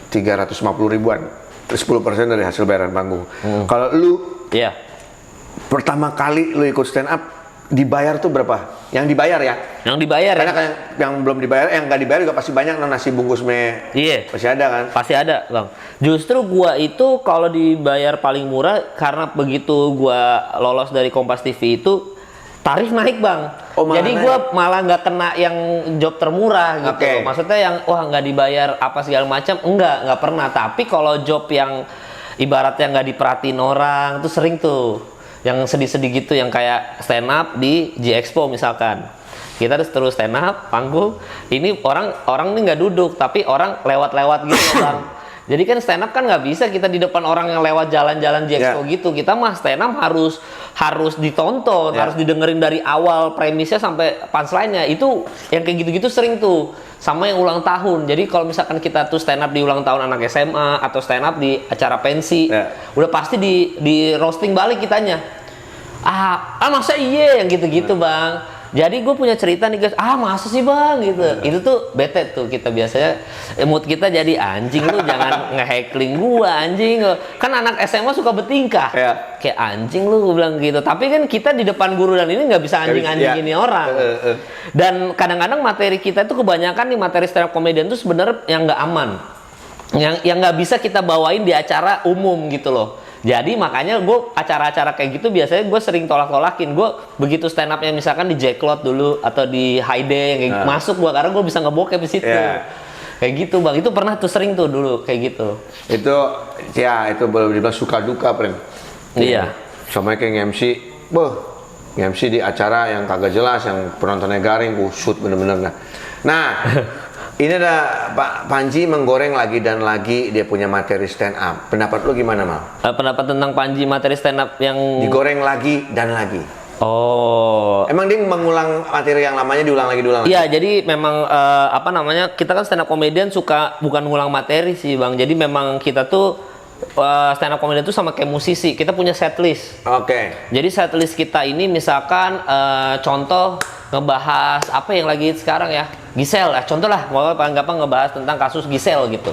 350 ribuan, 10% dari hasil bayaran panggung. Kalau lu pertama kali lu ikut stand up dibayar tuh berapa? Yang dibayar ya? Yang dibayar. Karena kan yang belum dibayar, yang nggak dibayar juga pasti banyak, nasi bungkus mie. Pasti ada kan? Pasti ada, Bang. Justru gua itu kalau dibayar paling murah karena begitu gua lolos dari Kompas TV itu tarif naik bang. Oh, malah Jadi naik. gue malah nggak kena yang job termurah gitu. Oke. Maksudnya yang wah nggak dibayar apa segala macam, nggak pernah. Tapi kalau job yang ibaratnya nggak diperhatiin orang, tuh sering tuh. Yang sedih-sedih gitu, yang kayak stand up di G-Expo misalkan. Kita terus stand up, panggung. Ini orang nih nggak duduk, tapi orang lewat-lewat gitu bang. Jadi kan stand up kan nggak bisa kita di depan orang yang lewat jalan-jalan G-Expo gitu. Kita mah stand up harus ditonton, harus didengerin dari awal premisnya sampai punchline-nya. Itu yang kayak gitu-gitu sering tuh. Sama yang ulang tahun. Jadi kalau misalkan kita tuh stand up di ulang tahun anak SMA atau stand up di acara pensi, udah pasti di roasting balik kitanya. Masa iya yang gitu-gitu bang. Jadi gue punya cerita nih guys, masa sih bang gitu. Itu tuh bete tuh kita biasanya, mood kita jadi anjing lu jangan nge-heckling gue anjing. Kan anak SMA suka bertingkah, kayak anjing lu gue bilang gitu. Tapi kan kita di depan guru dan ini nggak bisa anjing-anjing ini orang. Dan kadang-kadang materi kita tuh kebanyakan nih materi stand up comedian tuh sebenarnya yang nggak aman, yang nggak bisa kita bawain di acara umum gitu loh. Jadi makanya gue acara-acara kayak gitu biasanya gue sering tolak-tolakin. Gue begitu stand upnya misalkan di Jacklot dulu atau di Hayde yang masuk gue karena gue bisa ngebokep di situ. Kayak gitu bang. Itu pernah tuh sering tuh dulu kayak gitu. Itu boleh dibilang suka duka, Prem. Iya. Sama kayak MC, MC di acara yang kagak jelas, yang penontonnya garing, shoot bener-bener. Nah, ini ada Pak Panji menggoreng lagi dan lagi dia punya materi stand up. Pendapat lu gimana, Mal? Pendapat tentang Panji materi stand up yang digoreng lagi dan lagi. Oh. Emang dia mengulang materi yang lamanya diulang lagi. Iya, jadi memang kita kan stand up comedian suka bukan ngulang materi sih, Bang. Jadi memang kita tuh stand up comedian tuh sama kayak musisi. Kita punya setlist. Oke. Jadi setlist kita ini misalkan contoh ngebahas apa yang lagi sekarang ya, Gisel contoh lah, mau paling gampang ngebahas tentang kasus Gisel gitu.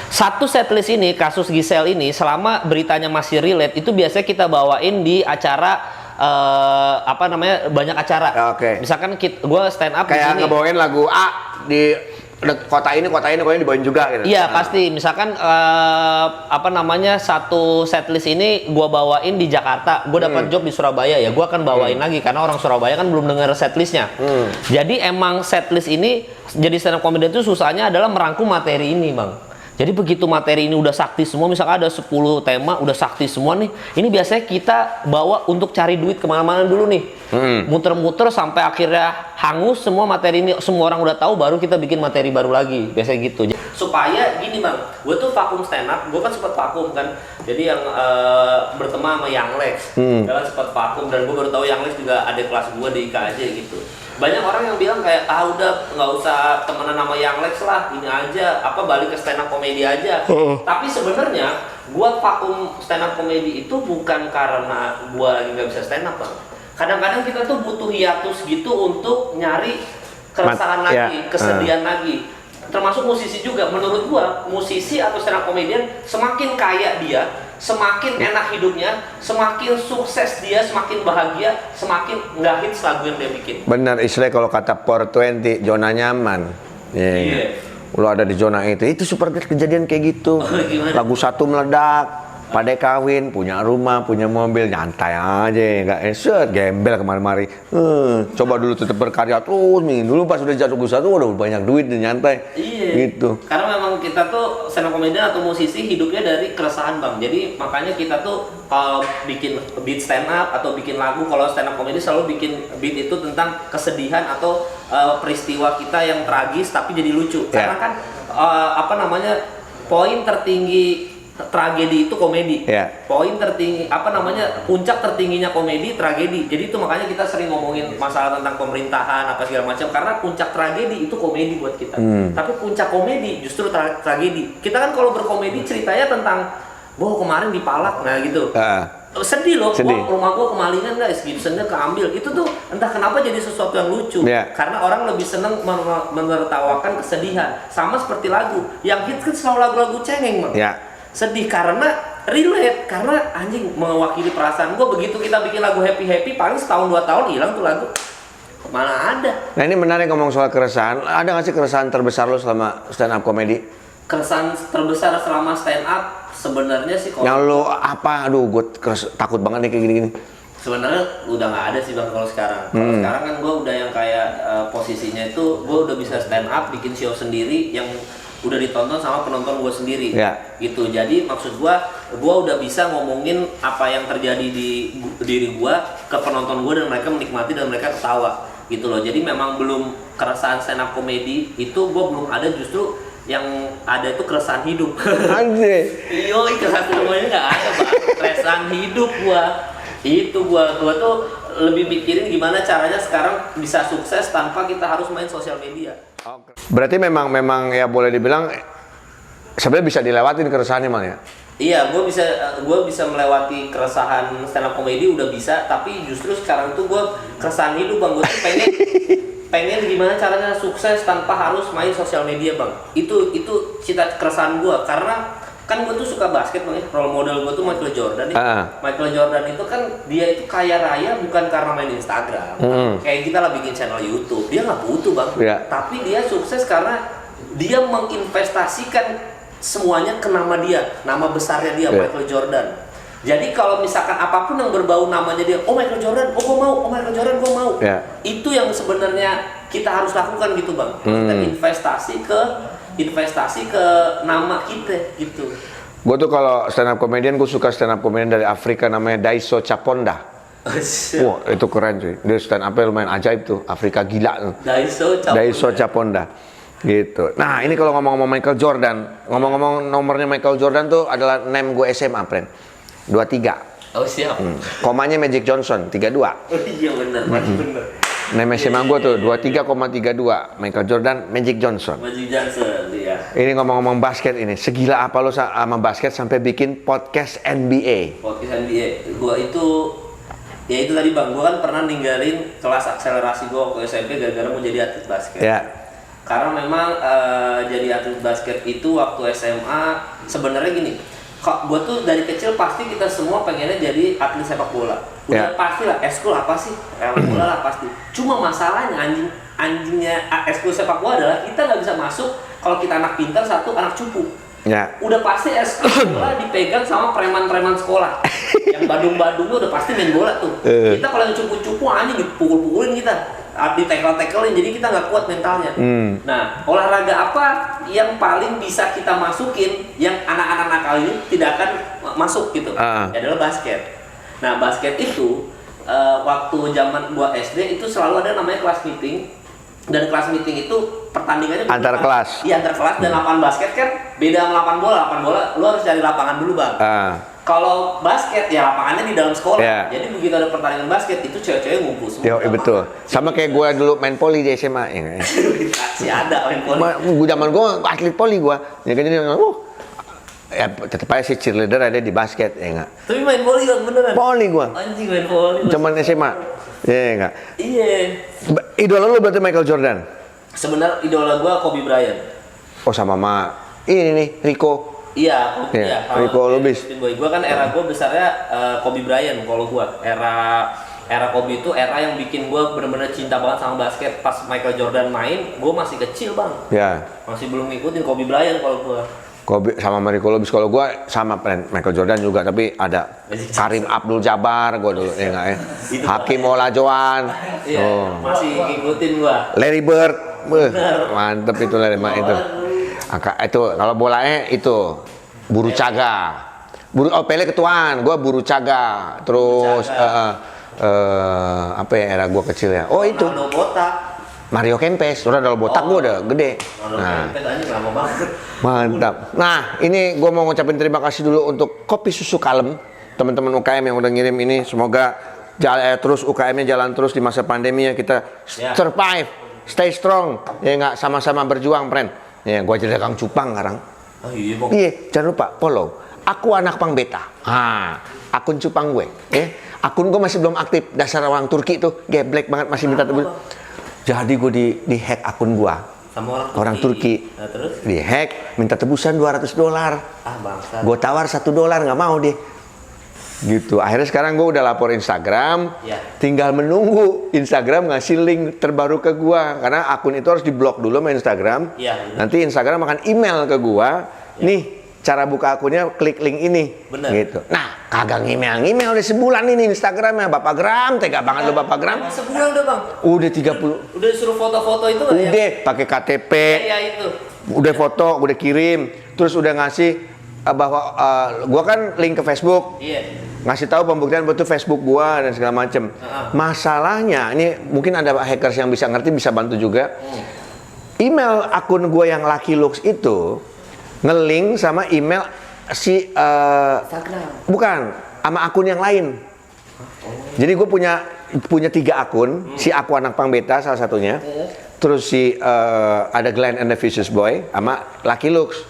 Satu setlist ini, kasus Gisel ini selama beritanya masih relate itu biasanya kita bawain di acara banyak acara. Misalkan gue stand up kayak di sini ngebawain lagu A di kota ini dibawain juga gitu. Iya pasti. Misalkan satu setlist ini gue bawain di Jakarta, gue dapat job di Surabaya ya, gue akan bawain lagi karena orang Surabaya kan belum dengar setlistnya. Jadi emang setlist ini jadi stand up comedian itu susahnya adalah merangkum materi ini bang. Jadi begitu materi ini udah sakti semua, misalkan ada 10 tema udah sakti semua nih, ini biasanya kita bawa untuk cari duit kemana-mana dulu nih, muter-muter sampai akhirnya hangus semua materi ini, semua orang udah tahu, baru kita bikin materi baru lagi, biasanya gitu. Supaya gini bang, gue tuh vakum stand up, gue kan sempat vakum kan, jadi yang berteman sama Young Lex, kan sempat vakum dan gue baru tahu Young Lex juga ada kelas gue di IKJ gitu. Banyak orang yang bilang kayak udah nggak usah temenan sama Young Lex lah, ini aja balik ke stand up comedy aja. Tapi sebenarnya gua vakum stand up comedy itu bukan karena gua lagi nggak bisa stand up bang. Kadang-kadang kita tuh butuh hiatus gitu untuk nyari keresahan lagi, kesedihan lagi. Termasuk musisi juga. Menurut gua musisi atau stand up comedian semakin kaya dia, semakin enak hidupnya, semakin sukses dia, semakin bahagia, semakin nggak hits lagu yang dia bikin. Benar, istilahnya kalau kata 420, zona nyaman. Lo ada di zona itu seperti kejadian kayak gitu. Lagu satu meledak, pada kawin, punya rumah, punya mobil, nyantai aja, nggak gembel kemari-mari. Coba dulu tetap berkarya terus, dulu pas udah jatuh satu udah banyak duit dan nyantai. Gitu. Karena memang kita tuh stand up comedian atau musisi hidupnya dari keresahan bang. Jadi makanya kita tuh kalau bikin beat stand up atau bikin lagu, kalau stand up comedy selalu bikin beat itu tentang kesedihan atau peristiwa kita yang tragis tapi jadi lucu. Karena kan poin tertinggi tragedi itu komedi. Poin tertinggi puncak tertingginya komedi tragedi. Jadi itu makanya kita sering ngomongin masalah tentang pemerintahan apa segala macam karena puncak tragedi itu komedi buat kita. Tapi puncak komedi justru tragedi. Kita kan kalau berkomedi ceritanya tentang kemarin dipalak gitu. Sedih loh, rumah gua kemalingan guys, Gibsonnya keambil. Itu tuh entah kenapa jadi sesuatu yang lucu. Karena orang lebih seneng menertawakan kesedihan. Sama seperti lagu. Yang hits kan selalu lagu-lagu cengeng bang. Sedih karena relate, karena anjing mewakili perasaan gue. Begitu kita bikin lagu happy paling setahun 2 tahun hilang tuh lagu, mana ada. Nah ini menarik ngomong soal keresahan. Ada nggak sih keresahan terbesar lo selama stand up comedy? Keresahan terbesar selama stand up sebenarnya sih yang lo apa, gue takut banget nih kayak gini-gini. Sebenarnya udah nggak ada sih bang kalau sekarang. Kalau sekarang kan gue udah yang kayak posisinya itu gue udah bisa stand up, bikin show sendiri yang udah ditonton sama penonton gue sendiri. Gitu. Jadi maksud gue udah bisa ngomongin apa yang terjadi di diri gue ke penonton gue dan mereka menikmati dan mereka ketawa. Gitu loh. Jadi memang belum keresahan stand up komedi itu gue belum ada, justru yang ada itu keresahan hidup. Anjir. Iya, keresahan komedi nggak ada bang. Keresahan hidup gue. Itu gua tuh lebih mikirin gimana caranya sekarang bisa sukses tanpa kita harus main sosial media. Berarti memang ya boleh dibilang sebenarnya bisa dilewatin keresahannya Mal ya? Iya, gua bisa melewati keresahan stand up comedy udah bisa, tapi justru sekarang tuh gua keresahan hidup bang. Gua tuh pengen gimana caranya sukses tanpa harus main sosial media bang. Itu cita keresahan gua, karena kan gue tuh suka basket bang, role model gue tuh Michael Jordan. Michael Jordan itu kan dia itu kaya raya bukan karena main Instagram. Kayak kita lah bikin channel YouTube, dia nggak butuh bang. Tapi dia sukses karena dia menginvestasikan semuanya ke nama dia, nama besarnya dia, Michael Jordan. Jadi kalau misalkan apapun yang berbau namanya dia, oh Michael Jordan, oh gue mau, oh Michael Jordan gue mau. Itu yang sebenarnya kita harus lakukan gitu bang. Kita investasi ke nama kita gitu. Gue tuh kalau stand up comedian, gue suka stand up comedian dari Afrika namanya Daiso Chaponda. Wah itu keren cuy, dia stand up-nya lumayan ajaib tuh, Afrika gila tuh. Daiso Chaponda gitu. Nah ini kalau ngomong-ngomong Michael Jordan, ngomong-ngomong nomornya Michael Jordan tuh adalah name gue SMA friend, 23. Oh siap. Komanya Magic Johnson 32. Oh iya benar, benar. Name SMA gue tuh 23,32 Michael Jordan, Magic Johnson. Magic Johnson, iya. Ini ngomong-ngomong basket ini, segila apa lo sama basket sampai bikin podcast NBA? Podcast NBA, gue itu, ya itu tadi bang, gue kan pernah ninggalin kelas akselerasi gue waktu SMP gara-gara mau jadi atlet basket. Karena memang jadi atlet basket itu waktu SMA sebenarnya gini, gue tuh dari kecil pasti kita semua pengennya jadi atlet sepak bola. Udah pasti lah, eskul apa sih? Sepak bola lah pasti. Cuma masalahnya anjingnya eskul sepak bola adalah kita nggak bisa masuk kalau kita anak pintar, satu anak cupu. Udah pasti eskul bola dipegang sama preman-preman sekolah. Yang badung-badung udah pasti main bola tuh. Kita kalau yang cupu-cupu anjing dipukul-pukulin kita. Di tackle-tacklein, jadi kita nggak kuat mentalnya. Nah, olahraga apa yang paling bisa kita masukin yang anak-anak nakal ini tidak akan masuk gitu? Adalah basket. Nah, basket itu waktu zaman gua SD itu selalu ada namanya kelas meeting, dan kelas meeting itu pertandingannya antar kelas. Iya, antar kelas, dan lapangan basket kan beda sama lapangan bola. Lapangan bola lu harus cari lapangan dulu, Bang. Kalau basket ya lapangannya di dalam sekolah. Jadi begitu ada pertandingan basket itu cewek-cewek ngumpul semua. Betul. Sama kayak gue dulu main poli di SMA ya. Masih ada main poli. Zaman gue atlet poli gue. Ya kan jadi ya tetap aja sih cheerleader ada di basket ya enggak. Tapi main poli Bang beneran. Poli gue. Anjing main poli. Zaman SMA. Ya enggak. Iya. Idola lu berarti Michael Jordan. Sebenarnya idola gue Kobe Bryant. Oh sama ini nih Rico. Iya, Rico Lubis. Gue kan era gue besarnya Kobe Bryant kalau gue. Era Kobe itu era yang bikin gue bener-bener cinta banget sama basket. Pas Michael Jordan main, gue masih kecil bang. Masih belum ngikutin Kobe Bryant kalau gue. Kobe sama Rico Lubis, kalau gue sama Michael Jordan juga, tapi ada Karim Abdul Jabbar gue dulu ya nggak ya. Hakim Olajuwon. Masih ngikutin gue. Larry Bird, mantep itu Larry Bird itu. Itu kalau bolanya itu Buru Caga. Pele ketuaan, gue Buru Caga. Terus apa ya era gue kecil ya? Oh itu. Mario Kempes, udah dalam botak gue udah gede. Nah, mantap. Nah, ini gue mau ngucapin terima kasih dulu untuk Kopi Susu Kalem, teman-teman UKM yang udah ngirim ini. Semoga terus UKM-nya jalan terus di masa pandemi ya, kita survive, stay strong, ya nggak, sama-sama berjuang, friend. Ya, gue jadi Kang Cupang sekarang. Iya, jangan lupa follow. Aku anak Pang Beta. Akun Cupang gue. Akun gue masih belum aktif. Dasar orang Turki tuh, geblek banget masih minta tebusan. Jadi gue di hack akun gue. Sama orang Turki. Nah, terus? Di hack, minta tebusan $200. Bangsa. Gue tawar $1, nggak mau deh. Gitu. Akhirnya sekarang gue udah lapor Instagram, tinggal menunggu Instagram ngasih link terbaru ke gue, karena akun itu harus diblok dulu sama Instagram. Nanti Instagram akan email ke gue, nih cara buka akunnya klik link ini. Bener. Gitu. Nah, kagak ngimel udah sebulan ini Instagramnya Bapak Gram, tega banget lo Bapak Gram. Emang sebulan udah bang? Udah 30. Udah suruh foto-foto itu nggak ya? Udah pakai KTP. Iya itu. Udah foto, udah kirim, terus udah ngasih bahwa gua kan link ke Facebook. Iya. Ngasih tahu pembuktian betul Facebook gua dan segala macem. Masalahnya ini mungkin ada hackers yang bisa ngerti, bisa bantu juga. Email akun gua yang Lucky Lux itu nge-link sama email si Instagram. bukan, sama akun yang lain. Jadi gue punya 3 akun, si Aku Anak Pang Beta salah satunya. Terus si ada Glenn and the Vicious Boy sama Lucky Lux.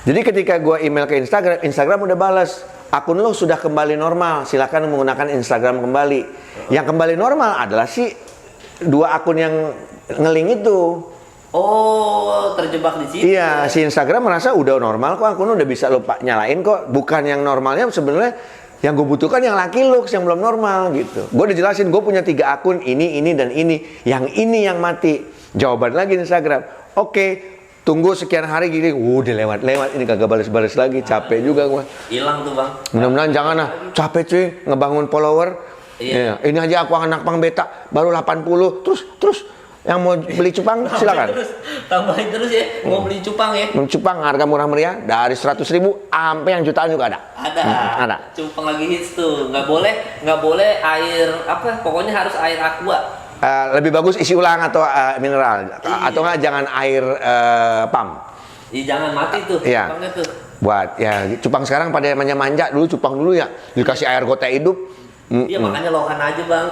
Jadi ketika gue email ke Instagram, Instagram udah balas, akun lo sudah kembali normal, silakan menggunakan Instagram kembali. Yang kembali normal adalah si 2 akun yang nge-link itu. Oh, terjebak di situ. Iya, si Instagram merasa udah normal kok, akun udah bisa lo nyalain kok. Bukan yang normalnya sebenarnya yang gue butuhkan yang Lucky Lux yang belum normal gitu. Gue udah jelasin, gue punya 3 akun, ini dan ini. Yang ini yang mati. Jawaban lagi Instagram. Oke, tunggu sekian hari gini. Udah lewat, ini kagak balas-balas lagi. Capek juga gue. Hilang tuh bang. Mudah-mudahan jangan lah. Capek cuy, ngebangun follower. Iya. Ini aja Aku Anak Pang Beta baru 80. Terus yang mau beli cupang silakan. Tambahin terus ya, mau beli cupang ya. Cupang harga murah meriah dari 100.000 sampai yang jutaan juga ada. Ada. Cupang lagi hits tuh. Nggak boleh air apa? Pokoknya harus air aqua. Lebih bagus isi ulang atau mineral atau nggak jangan air pam. Jangan mati tuh Iya. cupangnya tuh. Buat ya cupang sekarang pada manja-manja dulu cupang dulu ya dikasih air gote hidup. Iya makanya Lohan aja bang.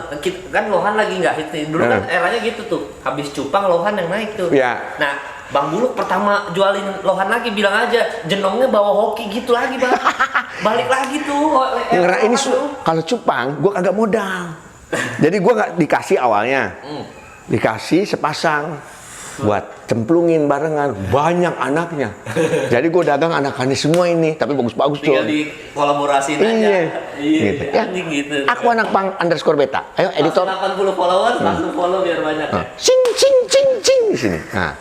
Kan Lohan lagi nggak hits nih. Dulu kan eranya gitu tuh. Habis cupang Lohan yang naik tuh. Iya. Nah Bang Buluk pertama jualin Lohan lagi bilang aja jenongnya bawa hoki gitu lagi bang. Balik lagi tuh. Ini kalau cupang gua kagak modal. Jadi gua nggak dikasih awalnya. Dikasih sepasang buat cemplungin barengan, banyak anaknya. Jadi gue dagang anakannya semua ini, tapi bagus-bagus tuh. Tinggal dikolaborasiin aja. Iya. Gitu. Ya. Gitu. Aku Anak Pang _beta. Ayo editor. 80 followers langsung follow biar banyak ya. Cing di sini. Nah,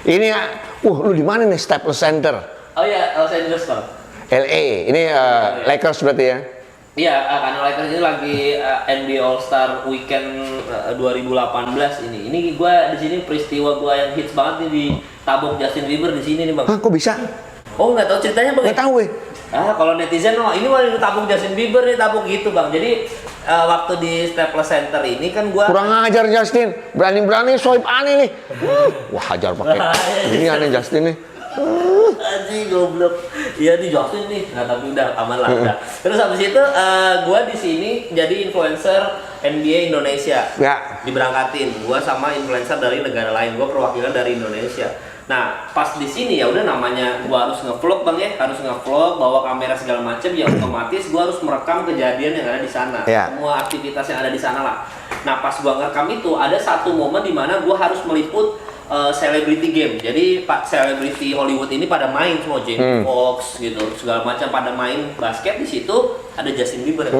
ini lu di mana nih Staples Center? Oh iya, Los Angeles bang. LA. Ini Lakers berarti ya? Iya, karena Lakers ini lagi NBA All Star Weekend 2018 ini. Ini gua di sini peristiwa gua yang hits banget nih ditabok Justin Bieber di sini nih bang. Hah, kok bisa? Oh nggak tahu ceritanya bang? Nggak tahu weh. Kalau netizen ini malah ditabok Justin Bieber nih tabok gitu bang. Jadi waktu di Staples Center ini kan gua Kurang ajar Justin, berani-berani swipe aneh nih. Wah, hajar pakai. Ini aneh Justin nih. Anjing goblok. Iya di Justin nih. Nah, tapi udah aman lah udah. Terus habis itu gua di sini jadi influencer NBA Indonesia. Ya. Diberangkatin. Gua sama influencer dari negara lain. Gua perwakilan dari Indonesia. Nah, pas di sini ya udah namanya gua harus ngevlog Bang ya, harus ngevlog bawa kamera segala macem ya otomatis gua harus merekam kejadian yang ada di sana. Ya. Semua aktivitas yang ada di sana lah. Nah, pas gua ngerekam itu ada satu momen di mana gua harus meliput celebrity game. Jadi Pak selebriti Hollywood ini pada main semua Jamie Foxx gitu, segala macam pada main basket di situ ada Justin Bieber.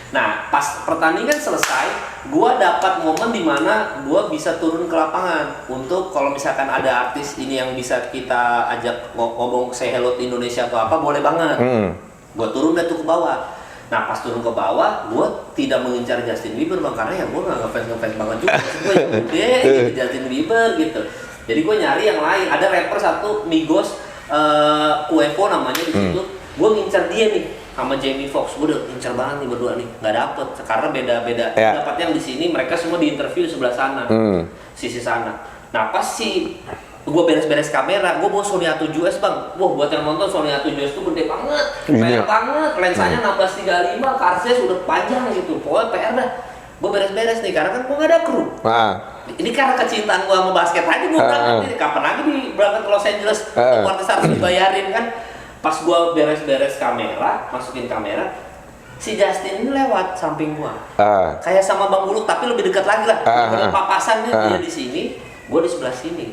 Nah, pas pertandingan selesai, gua dapat momen di mana gua bisa turun ke lapangan untuk kalau misalkan ada artis ini yang bisa kita ajak ngomong say hello to Indonesia atau apa boleh banget. Gua turun deh tuh ke bawah. Nah pas turun ke bawah, gue tidak mengincar Justin Bieber bang, karena ya gue nggak ngefans banget juga. Gue yang udah gitu Justin Bieber gitu. Jadi gue nyari yang lain. Ada rapper satu Migos, Quavo namanya di situ. Gue ngincar dia nih sama Jamie Foxx. Gue udah ngincar banget nih berdua nih, nggak dapet karena beda-beda. Dapat yang di sini mereka semua di interview sebelah sana, sisi sana. Nah pas gue beres-beres kamera, gue bawa Sony A7S bang. Wah buat yang nonton Sony A7S itu gede banget, PR banget, lensanya 1635, karsnya sudah panjang gitu, pokoknya PR dah. Gue beres-beres nih, karena kan gue gak ada kru. Ini karena kecintaan gue sama basket aja gue berangkat nih, kapan lagi berangkat ke Los Angeles, artis harus dibayarin kan. Pas gue beres-beres kamera, masukin kamera, si Justin ini lewat samping gue, kayak sama Bang Buluk tapi lebih dekat lagi lah. Papasannya dia di sini, gue di sebelah sini.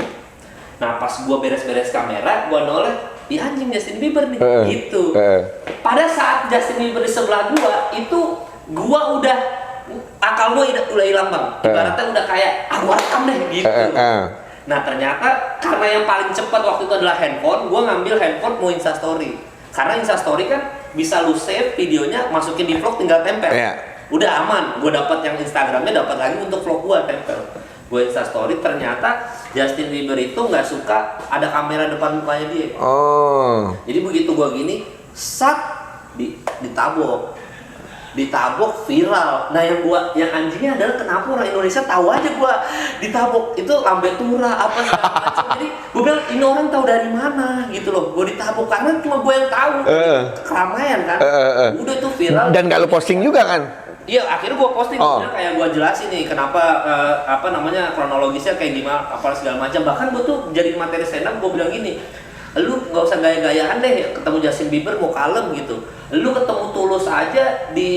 Nah pas gua beres-beres kamera, gua noleh, di anjing Justin Bieber nih, gitu. Pada saat Justin Bieber di sebelah gua, itu gua akal gua udah hilang bang. Ibaratnya udah kayak, gua rekam deh, gitu. Nah ternyata karena yang paling cepat waktu itu adalah handphone, gue ngambil handphone mau Instastory. Karena Instastory kan bisa lu save videonya, masukin di vlog tinggal tempel. Udah aman, gue dapat yang Instagramnya dapat lagi untuk vlog gue tempel. Gue Instastory, ternyata Justin Bieber itu nggak suka ada kamera depan mukanya dia. Jadi begitu gue gini, ditabok viral. Nah yang anjingnya adalah kenapa orang Indonesia tahu aja gua ditabok itu lambe tura apa segala macam. Jadi gua bilang ini orang tahu dari mana gitu loh. Gua ditabok karena cuma gua yang tahu. Keramaian kan. Udah tuh viral. Dan gak lu posting juga kan? Iya, akhirnya gua posting kayak gua jelasin nih kenapa kronologisnya kayak gimana apa segala macam. Bahkan gua tuh jadi materi stand up, gua bilang gini, lu nggak usah gaya-gayaan deh ketemu Justin Bieber mau kalem gitu. Lu ketemu Tulus aja di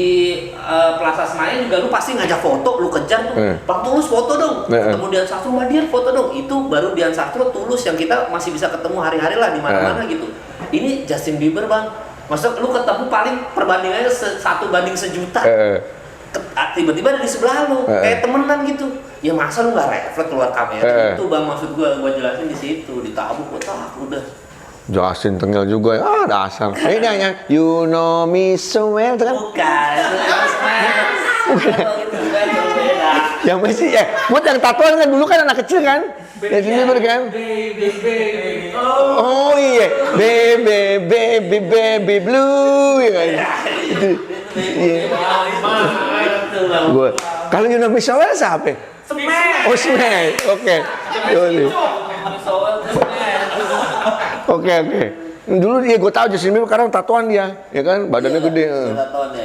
Plaza Senayan juga lu pasti ngajak foto, lu kejar tuh. Bang Tulus foto dong. Ketemu Dian Sastro, Mbak Dian foto dong. Itu baru Dian Sastro, Tulus yang kita masih bisa ketemu hari-hari lah di mana-mana gitu. Ini Justin Bieber, Bang. Maksud lu ketemu paling perbandingannya 1 banding 1.000.000. Tiba-tiba ada di sebelah lu, kayak temenan gitu. Ya masa lu nggak refleks keluar kamera? Itu Bang maksud gua jelasin di situ, ditabuk gua udah. Jelasin tengil juga ya, dasar. Ini hanya you know me so well, itu kan? Bukan. Yang masih buat yang tatoan kan dulu kan anak kecil kan? Justin Bieber kan? Oh iya, baby blue ya kan? Itu. Iya. Gue. Kalau you know me so well siapa? Oh Smash. Oke. Oke. Dulu dia gue tahu Justin Bieber sekarang tatoan dia, ya kan? Badannya gede.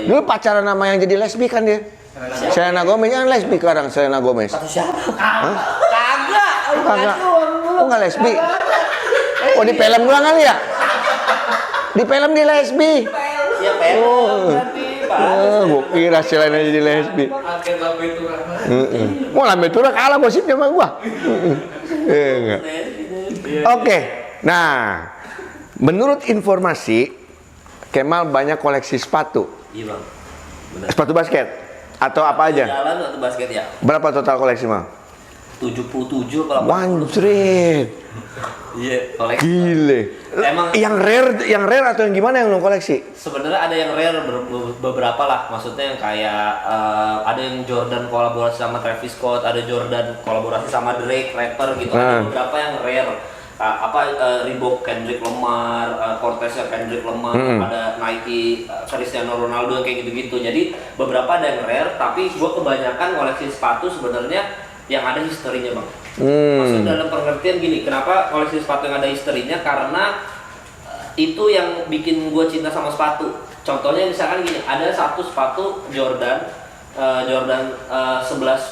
Dulu pacaran sama yang jadi lesbi kan dia. Selena Gomez kan lesbi sekarang, Selena Gomez. Satu siapa? Kagak. Oh enggak lesbi. Oh di film gua kali ya? Di film di lesbi. Iya film berarti. Gue kira Selena jadi lesbi. Mau lambe tura kalah gosipnya sama gua. Enggak. Oke. Nah, menurut informasi Kemal banyak koleksi sepatu. Iya, Bang. Benar. Sepatu basket atau apa aja? Jalan atau basket ya? Berapa total koleksi, Mal? 77 kalau Wanjret. Iya, koleksi. Gile. Emang yang rare atau yang gimana yang lo koleksi? Sebenarnya ada yang rare beberapa lah. Maksudnya yang kayak ada yang Jordan kolaborasi sama Travis Scott, ada Jordan kolaborasi sama Drake rapper gitu. Ada beberapa yang rare. Reebok Kendrick Lamar, Cortez Kendrick Lamar, ada Nike Cristiano Ronaldo kayak gitu-gitu. Jadi beberapa ada yang rare, tapi gue kebanyakan koleksi sepatu sebenarnya yang ada historinya, Bang. Maksud dalam pengertian gini, kenapa koleksi sepatu yang ada historinya? Karena itu yang bikin gue cinta sama sepatu. Contohnya misalkan gini, ada satu sepatu Jordan 11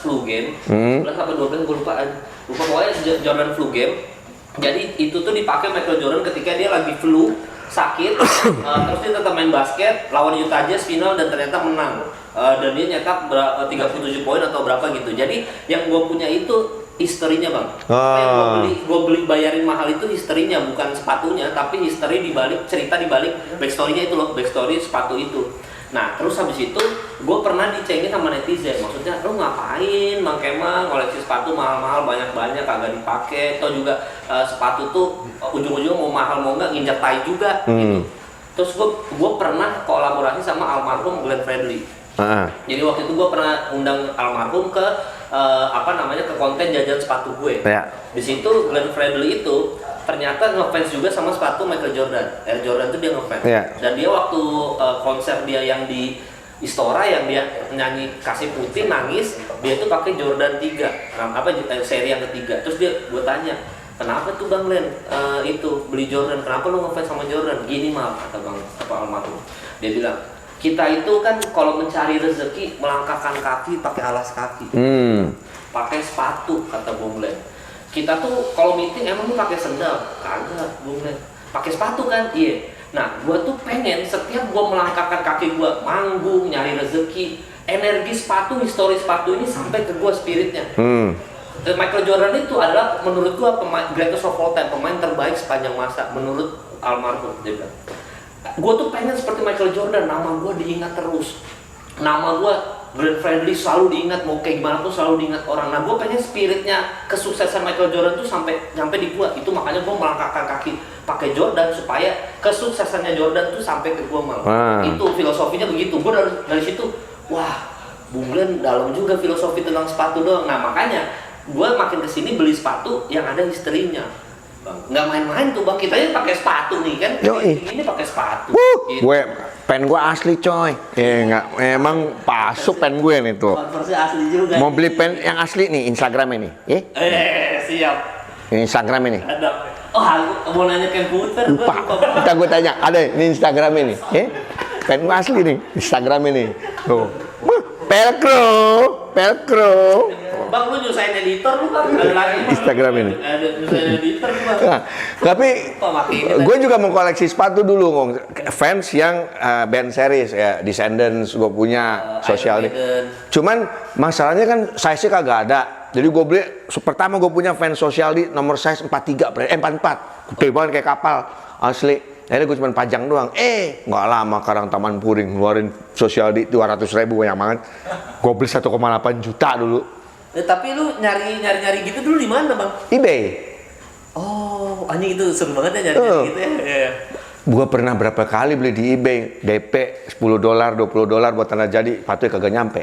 Flu Game, 11 apa 12 gue lupa pokoknya Jordan Flu Game. Jadi itu tuh dipakai Michael Jordan ketika dia lagi flu, sakit, terus dia tetap main basket lawan Utah Jazz final dan ternyata menang. Dan dia nyetak 37 poin atau berapa gitu. Jadi yang gue punya itu historinya, Bang. Yang gue beli bayarin mahal itu historinya, bukan sepatunya, tapi history dibalik, cerita dibalik backstorynya itu loh, backstory sepatu itu. Nah terus habis itu gue pernah dicengin sama netizen, maksudnya lu ngapain Bang Kemal koleksi sepatu mahal-mahal banyak-banyak kagak dipakai, atau juga sepatu tuh ujung-ujungnya mau mahal mau enggak nginjak tai juga gitu. Terus gue pernah kolaborasi sama almarhum Glenn Fredly. Jadi waktu itu gue pernah undang almarhum ke ke konten jajan sepatu gue. Di situ Glenn Fredly itu ternyata ngefans juga sama sepatu Michael Jordan. Air Jordan tuh dia ngefans. Dan dia waktu konser dia yang di Istora yang dia nyanyi Kasih Putih nangis, dia tuh pakai Jordan 3. Seri yang ketiga. Terus gue tanya, "Kenapa tuh Bang Glenn itu beli Jordan? Kenapa lu ngefans sama Jordan?" Gini Mal, kata Bang almarhum. Dia bilang, "Kita itu kan kalau mencari rezeki melangkahkan kaki pakai alas kaki. Pakai sepatu," kata Bang Glenn. "Kita tuh kalau meeting emang lu pakai sendal?" "Kagak, Bung Glenn." "Pakai sepatu kan?" "Iya." Nah, gua tuh pengen setiap gua melangkahkan kaki gua manggung, nyari rezeki, energi sepatu, histori sepatu ini sampai ke gua spiritnya. Michael Jordan itu adalah menurut gua pemain greatest of all time, pemain terbaik sepanjang masa menurut almarhum dia bilang. Gua tuh pengen seperti Michael Jordan, nama gua diingat terus. Nama gua Glenn Fredly selalu diingat, mau kayak gimana tuh selalu diingat orang. Nah, gue pengen spiritnya kesuksesan Michael Jordan tuh nyampe di gue. Itu makanya gue melangkahkan kaki pakai Jordan supaya kesuksesannya Jordan tuh sampai ke gue malah. Itu filosofinya begitu. Gue dari situ, wah, Bung Glenn dalam juga filosofi tentang sepatu doang. Nah, makanya gue makin kesini beli sepatu yang ada historinya. Bang, nggak main-main tuh bang, kita aja pakai sepatu nih kan. Ini pakai sepatu. Gitu. Pen gue asli coy. Nggak, emang pasuk pen gue nih tuh. Converse asli juga. Mau beli pen yang asli nih, Instagram ini. Siap. Instagram ini. Ada. Oh, aku mau nanya komputer. Lupa. Kita gue tanya, ada ini Instagram ini. Pen gue asli nih, Instagram ini. Tuh. Velcro. Bang, lu nyusahin editor lu bang, ada lagi Instagram ini. Ada nyusahin editor lu bang. Nah, tapi gue juga mau koleksi sepatu dulu, Ngong. Fans yang band series ya, Descendants gue punya, Social. Cuman masalahnya kan size-nya kagak ada. Jadi gue beli, pertama gue punya fans Social di nomor size 44, 44. Gede banget kayak kapal, asli. Akhirnya gue cuma pajang doang. Nggak lama Karang Taman Puring ngeluarin Social di 200.000 banyak banget. Gue beli 1,8 juta dulu. Tapi lu nyari gitu dulu di mana bang? eBay. Oh, anjing itu seru banget ya nyari gitu ya. Yeah. Gua pernah berapa kali beli di eBay, DP $10, $20 buat tanda jadi, sepatunya kagak nyampe.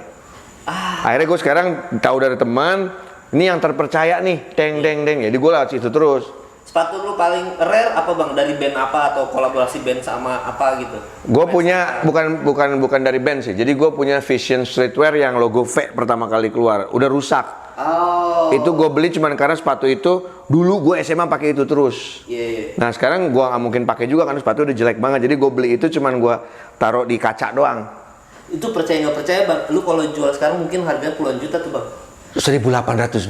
Akhirnya gue sekarang tahu dari teman, ini yang terpercaya nih, deng. Jadi gue lewat situ terus. Sepatu lu paling rare apa bang? Dari band apa atau kolaborasi band sama apa gitu? Gue punya bukan dari band sih. Jadi gue punya Vision Streetwear yang logo V pertama kali keluar, udah rusak. Oh. Itu gue beli cuman karena sepatu itu dulu gue SMA pakai itu terus. Yeah. Nah sekarang gue nggak mungkin pakai juga karena sepatu udah jelek banget. Jadi gue beli itu cuman gue taruh di kaca doang. Itu percaya nggak percaya bang? Lu kalau jual sekarang mungkin harganya puluhan juta tuh bang. $1.800.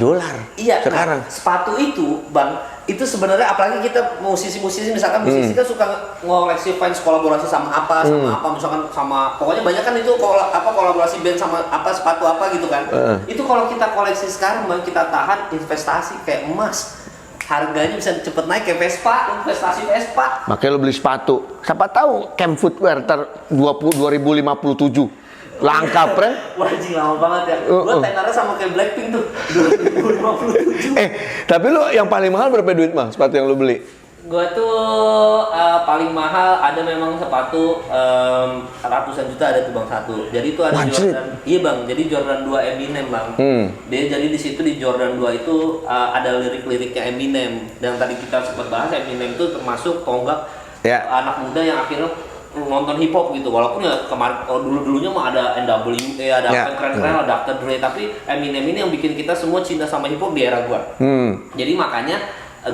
Iya. Sekarang. Nah, sepatu itu bang, itu sebenarnya apalagi kita musisi misalkan musisi kan suka ngoleksi fans kolaborasi sama apa misalkan sama pokoknya banyak kan itu kolaborasi band sama apa sepatu apa gitu kan. Itu kalau kita koleksi sekarang bang, kita tahan investasi kayak emas. Harganya bisa cepet naik kayak Vespa, investasi Vespa. Makanya lo beli sepatu. Siapa tahu Camp Footwear 2057. Langka, Pren. Wah, anjing lama banget ya. Gua tenarnya sama kayak Blackpink tuh, 2057. Tapi lu yang paling mahal berapa duit, Bang? Sepatu yang lu beli? Gua tuh paling mahal ada memang sepatu ratusan juta ada tuh Bang satu. Jadi itu ada Jordan. Iya Bang, jadi Jordan 2 Eminem Bang. Dia jadi di situ di Jordan 2 itu ada lirik-liriknya Eminem. Dan tadi kita sempat bahas Eminem itu termasuk tonggak anak muda yang akhirnya nonton hip hop gitu, walaupun ya kemarin dulunya mah ada NWA, ada keren-keren, ada Dr. Dre, tapi Eminem ini yang bikin kita semua cinta sama hip hop di era gua. Jadi makanya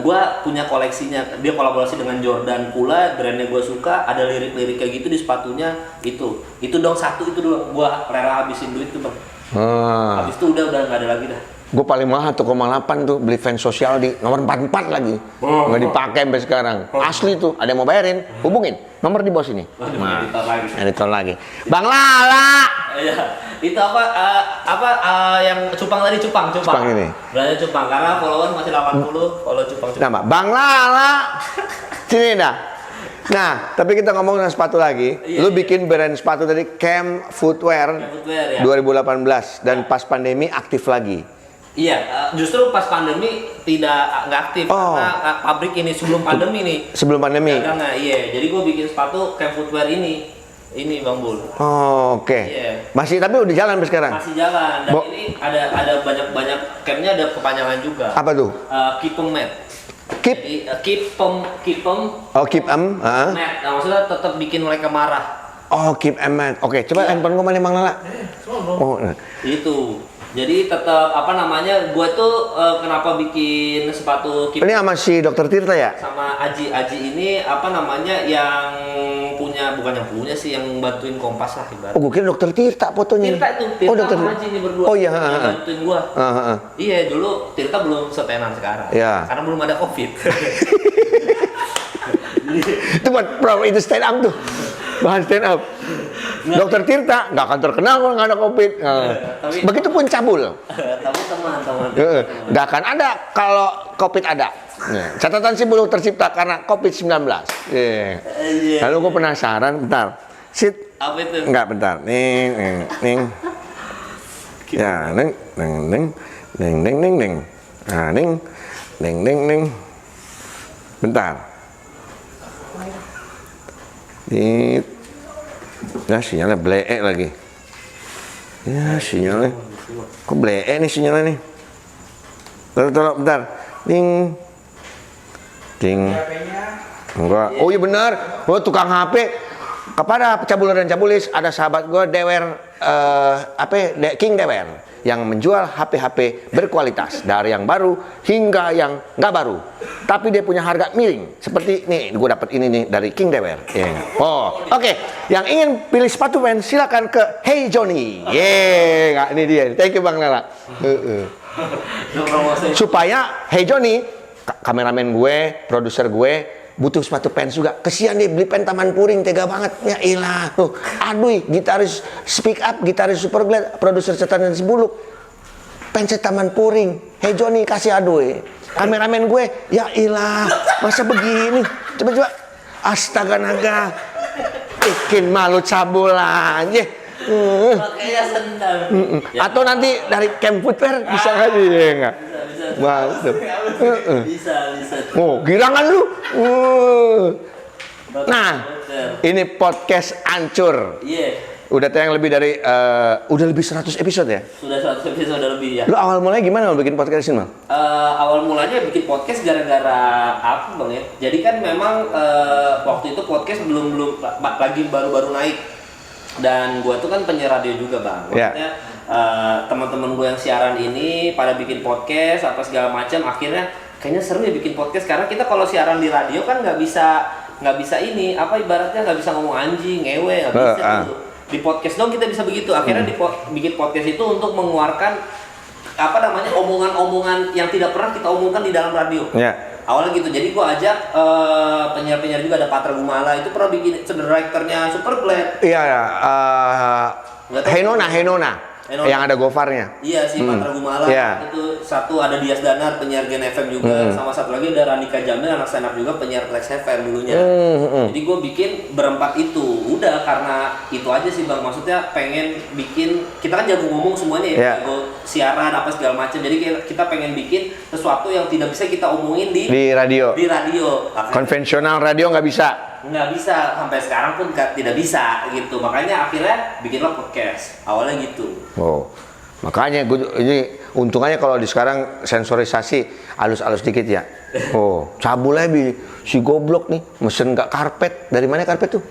gua punya koleksinya, dia kolaborasi dengan Jordan pula, brandnya gua suka, ada lirik-lirik kayak gitu di sepatunya, itu dong satu itu doang, gua rela habisin duit tuh bang. Habis itu udah nggak ada lagi dah. Gue paling mahal 1,8 tuh beli fans Social di nomor 44 lagi. Nggak dipakai sampai sekarang. Asli tuh, ada yang mau bayarin, hubungin. Nomor di bawah sini. Editor lagi. Bang Lala. Iya. Itu yang cupang tadi cupang. Cupang ini. Berarti cupang karena follower masih 80, follow cupang. Nama Bang Lala. Sini dah. Nah, tapi kita ngomong tentang sepatu lagi. Lu bikin brand sepatu tadi Camp Footwear, ya. 2018 dan pas pandemi aktif lagi. Iya, justru pas pandemi nggak aktif karena pabrik ini sebelum pandemi nih. Sebelum pandemi. Iya, jadi gue bikin sepatu Camp Footwear ini Bang Bul. Oke. Iya. Masih tapi udah jalan sampai sekarang. Masih jalan. Dan ini ada banyak campnya ada kepanjangan juga. Apa tuh? Keep 'em Mat. Keep. Keep 'em. Oh, keep 'em. Mat. Nah, maksudnya tetap bikin mereka marah. Oh, keep 'em Mat. Oke, coba handphone gue mana Bang Lala? Oh, itu. Jadi tetap gua tuh kenapa bikin sepatu Ini sama si Dokter Tirta ya? Sama Aji ini yang bukan yang punya sih, yang bantuin Kompas lah ibarat. Oh, gue kira Dokter Tirta fotonya. Tirta Dokter sama Aji ini berdua. Oh iya, yang bantuin gua. Iya, dulu Tirta belum setenan sekarang. Iya. Karena belum ada Covid. Itu buat itu stand up tuh. Bahan stand up. Dokter Tirta nggak akan terkenal kalau nggak ada Covid. Begitupun Cabul. Tapi teman-teman. Nggak akan ada kalau Covid ada. Catatan sih belum tercipta karena Covid-19. Lalu gue penasaran, bentar. Sit. Apa itu? Nggak, bentar. Ning. Ya, neng, neng, neng, neng, neng, neng, neng. Nah, neng, neng, neng, neng. Bentar. Ini, ya sinyalnya bleek lagi. Ya sinyalnya, kok bleek nih sinyalnya nih. Tolong, bentar. Ding, ding. Enggak. Oh iya benar. Oh tukang HP. Kepada pecabuler dan cabulis ada sahabat gue Dewer King Dewer yang menjual HP-HP berkualitas dari yang baru hingga yang nggak baru. Tapi dia punya harga miring. Seperti nih, gue dapat ini nih dari King Dewer. Yeah. Oh, oke. Yang ingin pilih sepatu fans silakan ke Hey Johnny. Nggak ini dia. Thank you Bang Lela. Supaya Hey Johnny, kameramen gue, produser gue butuh sepatu pants juga. Kesian deh beli pen Taman Puring, tega banget. Ya ilah. Aduh, gitaris Speak Up, gitaris Superglad, produser Setan dan Sibuluk. Pants Taman Puring. Hey Johnny kasih aduh. Kameramen gue, ya ilah. Masa begini? Coba. Astaga naga. Bikin malu cabul aja. Makanya sendal. Atau nanti dari Camp Footwear bisa kali ya enggak? Mantap. Bisa. Oh, girangan lu. Nah, ini podcast Ancur. Iya. Udah tayang lebih dari udah lebih 100 episode ya? Sudah 100 episode lebih ya. Lu awal mulanya gimana mau bikin podcast ini, Mal? Awal mulanya bikin podcast gara-gara apa Bang ya? Jadi kan memang waktu itu podcast belum lagi baru-baru naik. Dan gua tuh kan penyiar radio juga Bang. Maksudnya teman-teman gue yang siaran ini pada bikin podcast apa segala macam, akhirnya kayaknya seru ya bikin podcast karena kita kalau siaran di radio kan nggak bisa ini apa ibaratnya nggak bisa ngomong anjing, ngewe, nggak bisa gitu. Di podcast dong kita bisa begitu. Akhirnya bikin podcast itu untuk mengeluarkan apa namanya omongan-omongan yang tidak pernah kita omongkan di dalam radio. Ya. Awalnya gitu, jadi gua ajak penyiar-penyiar juga, ada Patra Gumala itu pernah bikin directornya Superglad. Iya, Henona. Yang ada Gofarnya. Iya sih, Patra Gumala. Yeah. Itu satu ada Dias Danar, penyiar Gen FM juga. Sama satu lagi ada Randika Jamil, anak stand up juga, penyiar Lex FM dulunya. Jadi gue bikin berempat itu. Udah karena itu aja sih Bang. Maksudnya pengen bikin, kita kan jago ngomong semuanya ya. Jago siaran apa segala macam. Jadi kita pengen bikin sesuatu yang tidak bisa kita omongin di radio. Di radio. Konvensional radio nggak bisa. Nggak bisa, sampai sekarang pun tidak bisa gitu. Makanya akhirnya bikinlah podcast. Awalnya gitu. Oh, makanya ini untungannya kalau di sekarang sensorisasi halus-halus dikit ya. Oh, cabul aja si goblok nih, mesen nggak karpet. Dari mana karpet tuh?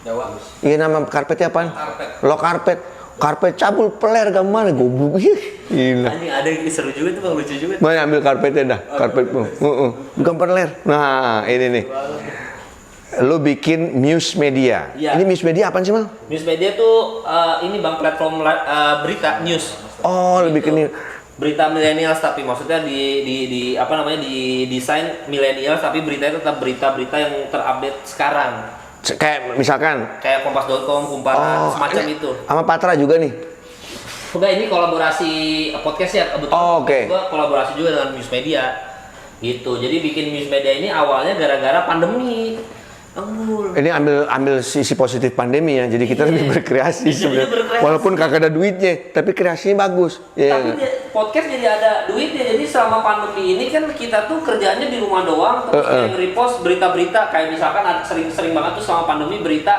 Jawa. Iya nama karpetnya apaan? Karpet. Lo karpet. Karpet cabul peler gimana goblok. Gila. Anjing ada yang seru juga tuh Bang, lucu juga. Mana ambil karpetnya dah, karpet pun. Bukan peler. Nah, ini nih. Lu bikin Muse Media. Ya. Ini Muse Media apaan sih, Mal? Muse Media tuh ini Bang, platform berita news. Oh, lu bikin ini. Berita millennials, tapi maksudnya di apa namanya, di desain millennials tapi beritanya tetap berita-berita yang terupdate sekarang. Kayak misalkan Kayak kompas.com, Kumparan, semacam itu. Sama Patra juga nih. Udah, ini kolaborasi podcast ya, kebetulan. Oke. Gua kolaborasi juga dengan Muse Media. Gitu. Jadi bikin Muse Media ini awalnya gara-gara pandemi. Ini ambil sisi positif pandemi ya, jadi kita lebih berkreasi sebenarnya. Walaupun kagak ada duitnya, tapi kreasinya bagus. Tapi podcast jadi ada duitnya. Jadi selama pandemi ini kan kita tuh kerjaannya di rumah doang, terus nge-repost berita-berita kayak misalkan ada sering banget tuh selama pandemi berita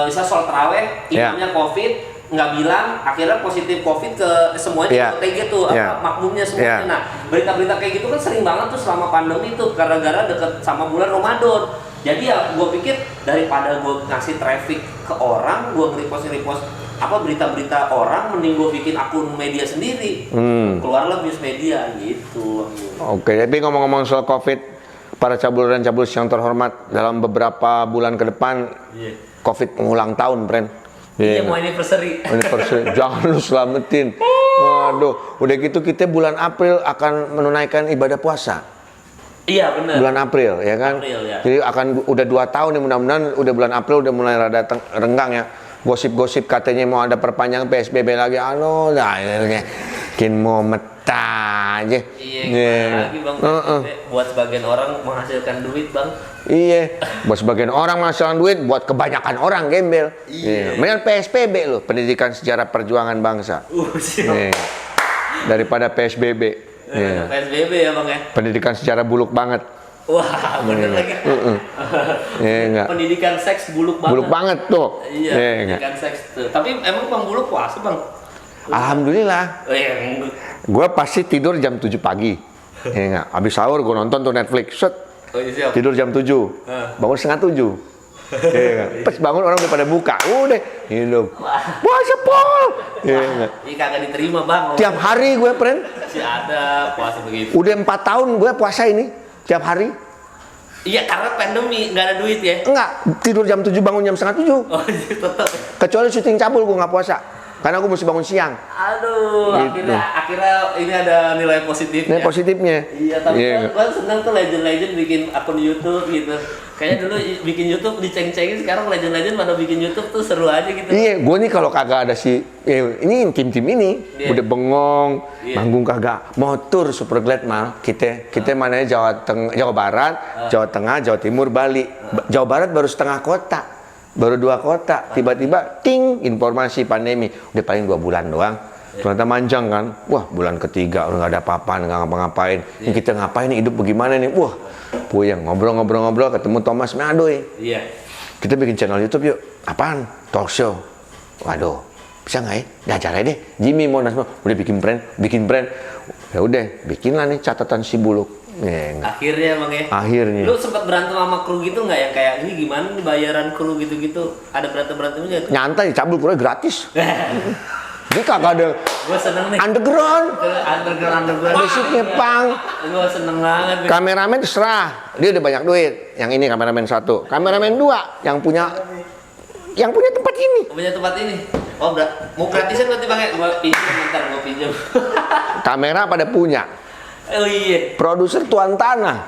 bisa sholat taraweh, imamnya COVID, nggak bilang, akhirnya positif COVID ke semuanya, OTG tuh, makmumnya semuanya. Nah, berita-berita kayak gitu kan sering banget tuh selama pandemi tuh, gara-gara deket sama bulan Ramadan. Jadi ya gue pikir daripada gue ngasih traffic ke orang, gue nge-repost apa berita-berita orang, mending gue bikin akun media sendiri. Keluarlah Muse Media gitu. Oke, tapi ngomong-ngomong soal COVID, para cabul dan cabulis yang terhormat, dalam beberapa bulan ke depan COVID mengulang tahun, friend. Iya, mau anniversary. Jangan lu selamatin. Waduh, udah gitu kita bulan April akan menunaikan ibadah puasa. Iya benar. Bulan April ya kan. April, ya. Jadi akan udah 2 tahun nih, mudah-mudahan udah bulan April udah mulai rada renggang ya. Gosip-gosip katanya mau ada perpanjangan PSBB lagi. Aduh, akhirnya makin mau metah aja. Iya, Iya. gimana lagi bang, buat sebagian orang menghasilkan duit bang. Iya, buat sebagian orang menghasilkan duit, buat kebanyakan orang gembel. Iya. Mendingan PSBB loh, Pendidikan Sejarah Perjuangan Bangsa. Siap. Iya. Daripada PSBB. Iya. PSBB ya bang ya. Pendidikan sejarah buluk banget. Wah, bener lagi. Iya enggak. Pendidikan seks buluk banget. Buluk banget tuh. Iya, pendidikan seks tuh. Tapi emang bang buluk puasa bang? Alhamdulillah. Oh, iya. Gue pasti tidur jam 7 pagi. Iya enggak. Habis sahur gue nonton tuh Netflix. Set. Oh, iya, siap. Tidur jam 7. Bangun setengah 7. Iya enggak. Pas bangun orang udah pada buka. Udah hidup. Puasa Pol. Iya enggak. Ini kagak diterima bang. Tiap hari gue friend. Masih ada puasa begitu. Udah 4 tahun gue puasa ini. Tiap hari. Iya karena pandemi nggak ada duit ya. Enggak. Tidur jam 7 bangun jam setengah 7. Oh iya tetap. Kecuali syuting cabul gue nggak puasa. Karena gue mesti bangun siang. Aduh, Gitu. akhirnya ini ada nilai positifnya. Ini positifnya. Iya, tapi Iya. gue seneng tuh legend-legend bikin akun YouTube gitu. Kayaknya dulu bikin YouTube diceng-cengin, sekarang legend-legend pada bikin YouTube tuh seru aja gitu. Iya, gue nih kalau kagak ada ini tim-tim ini Iya. udah bengong, Iya. manggung kagak, mau tur super glad mal kita mana Jawa Barat, Jawa Tengah, Jawa Timur, Bali. Jawa Barat baru setengah kota, baru 2 kota, tiba-tiba ting informasi pandemi, udah paling 2 bulan doang. Ternyata manjang kan, wah bulan ketiga udah nggak ada apa-apaan, nggak ngapa-ngapain. Ini kita ngapain nih, hidup bagaimana nih, wah puyeng ngobrol-ngobrol ketemu Thomas Meadoy. Iya. Kita bikin channel YouTube yuk. Apaan? Talk show. Waduh, bisa nggak ya? Diajar aja deh. Jimmy mau udah bikin brand. Ya udah, bikinlah nih catatan si Buluk. Ya, enggak. Akhirnya bang ya. Akhirnya. Lu sempat berantem sama kru gitu nggak yang kayak ini gimana nih bayaran kru gitu-gitu? Ada berantemnya? Nyantai, cabul kurang gratis. Jadi kagak ada Gue seneng nih. underground. Underground. Musiknya pang. Gue seneng banget. Kameramen terserah. Dia udah banyak duit. Yang ini kameramen 1. Kameramen 2 yang punya tempat ini. Punya tempat ini. Oh, mau gratisan berarti bang ya? Gue pinjam ntar, gue pinjam. Kamera pada punya. Oh iya. Produser tuan tanah.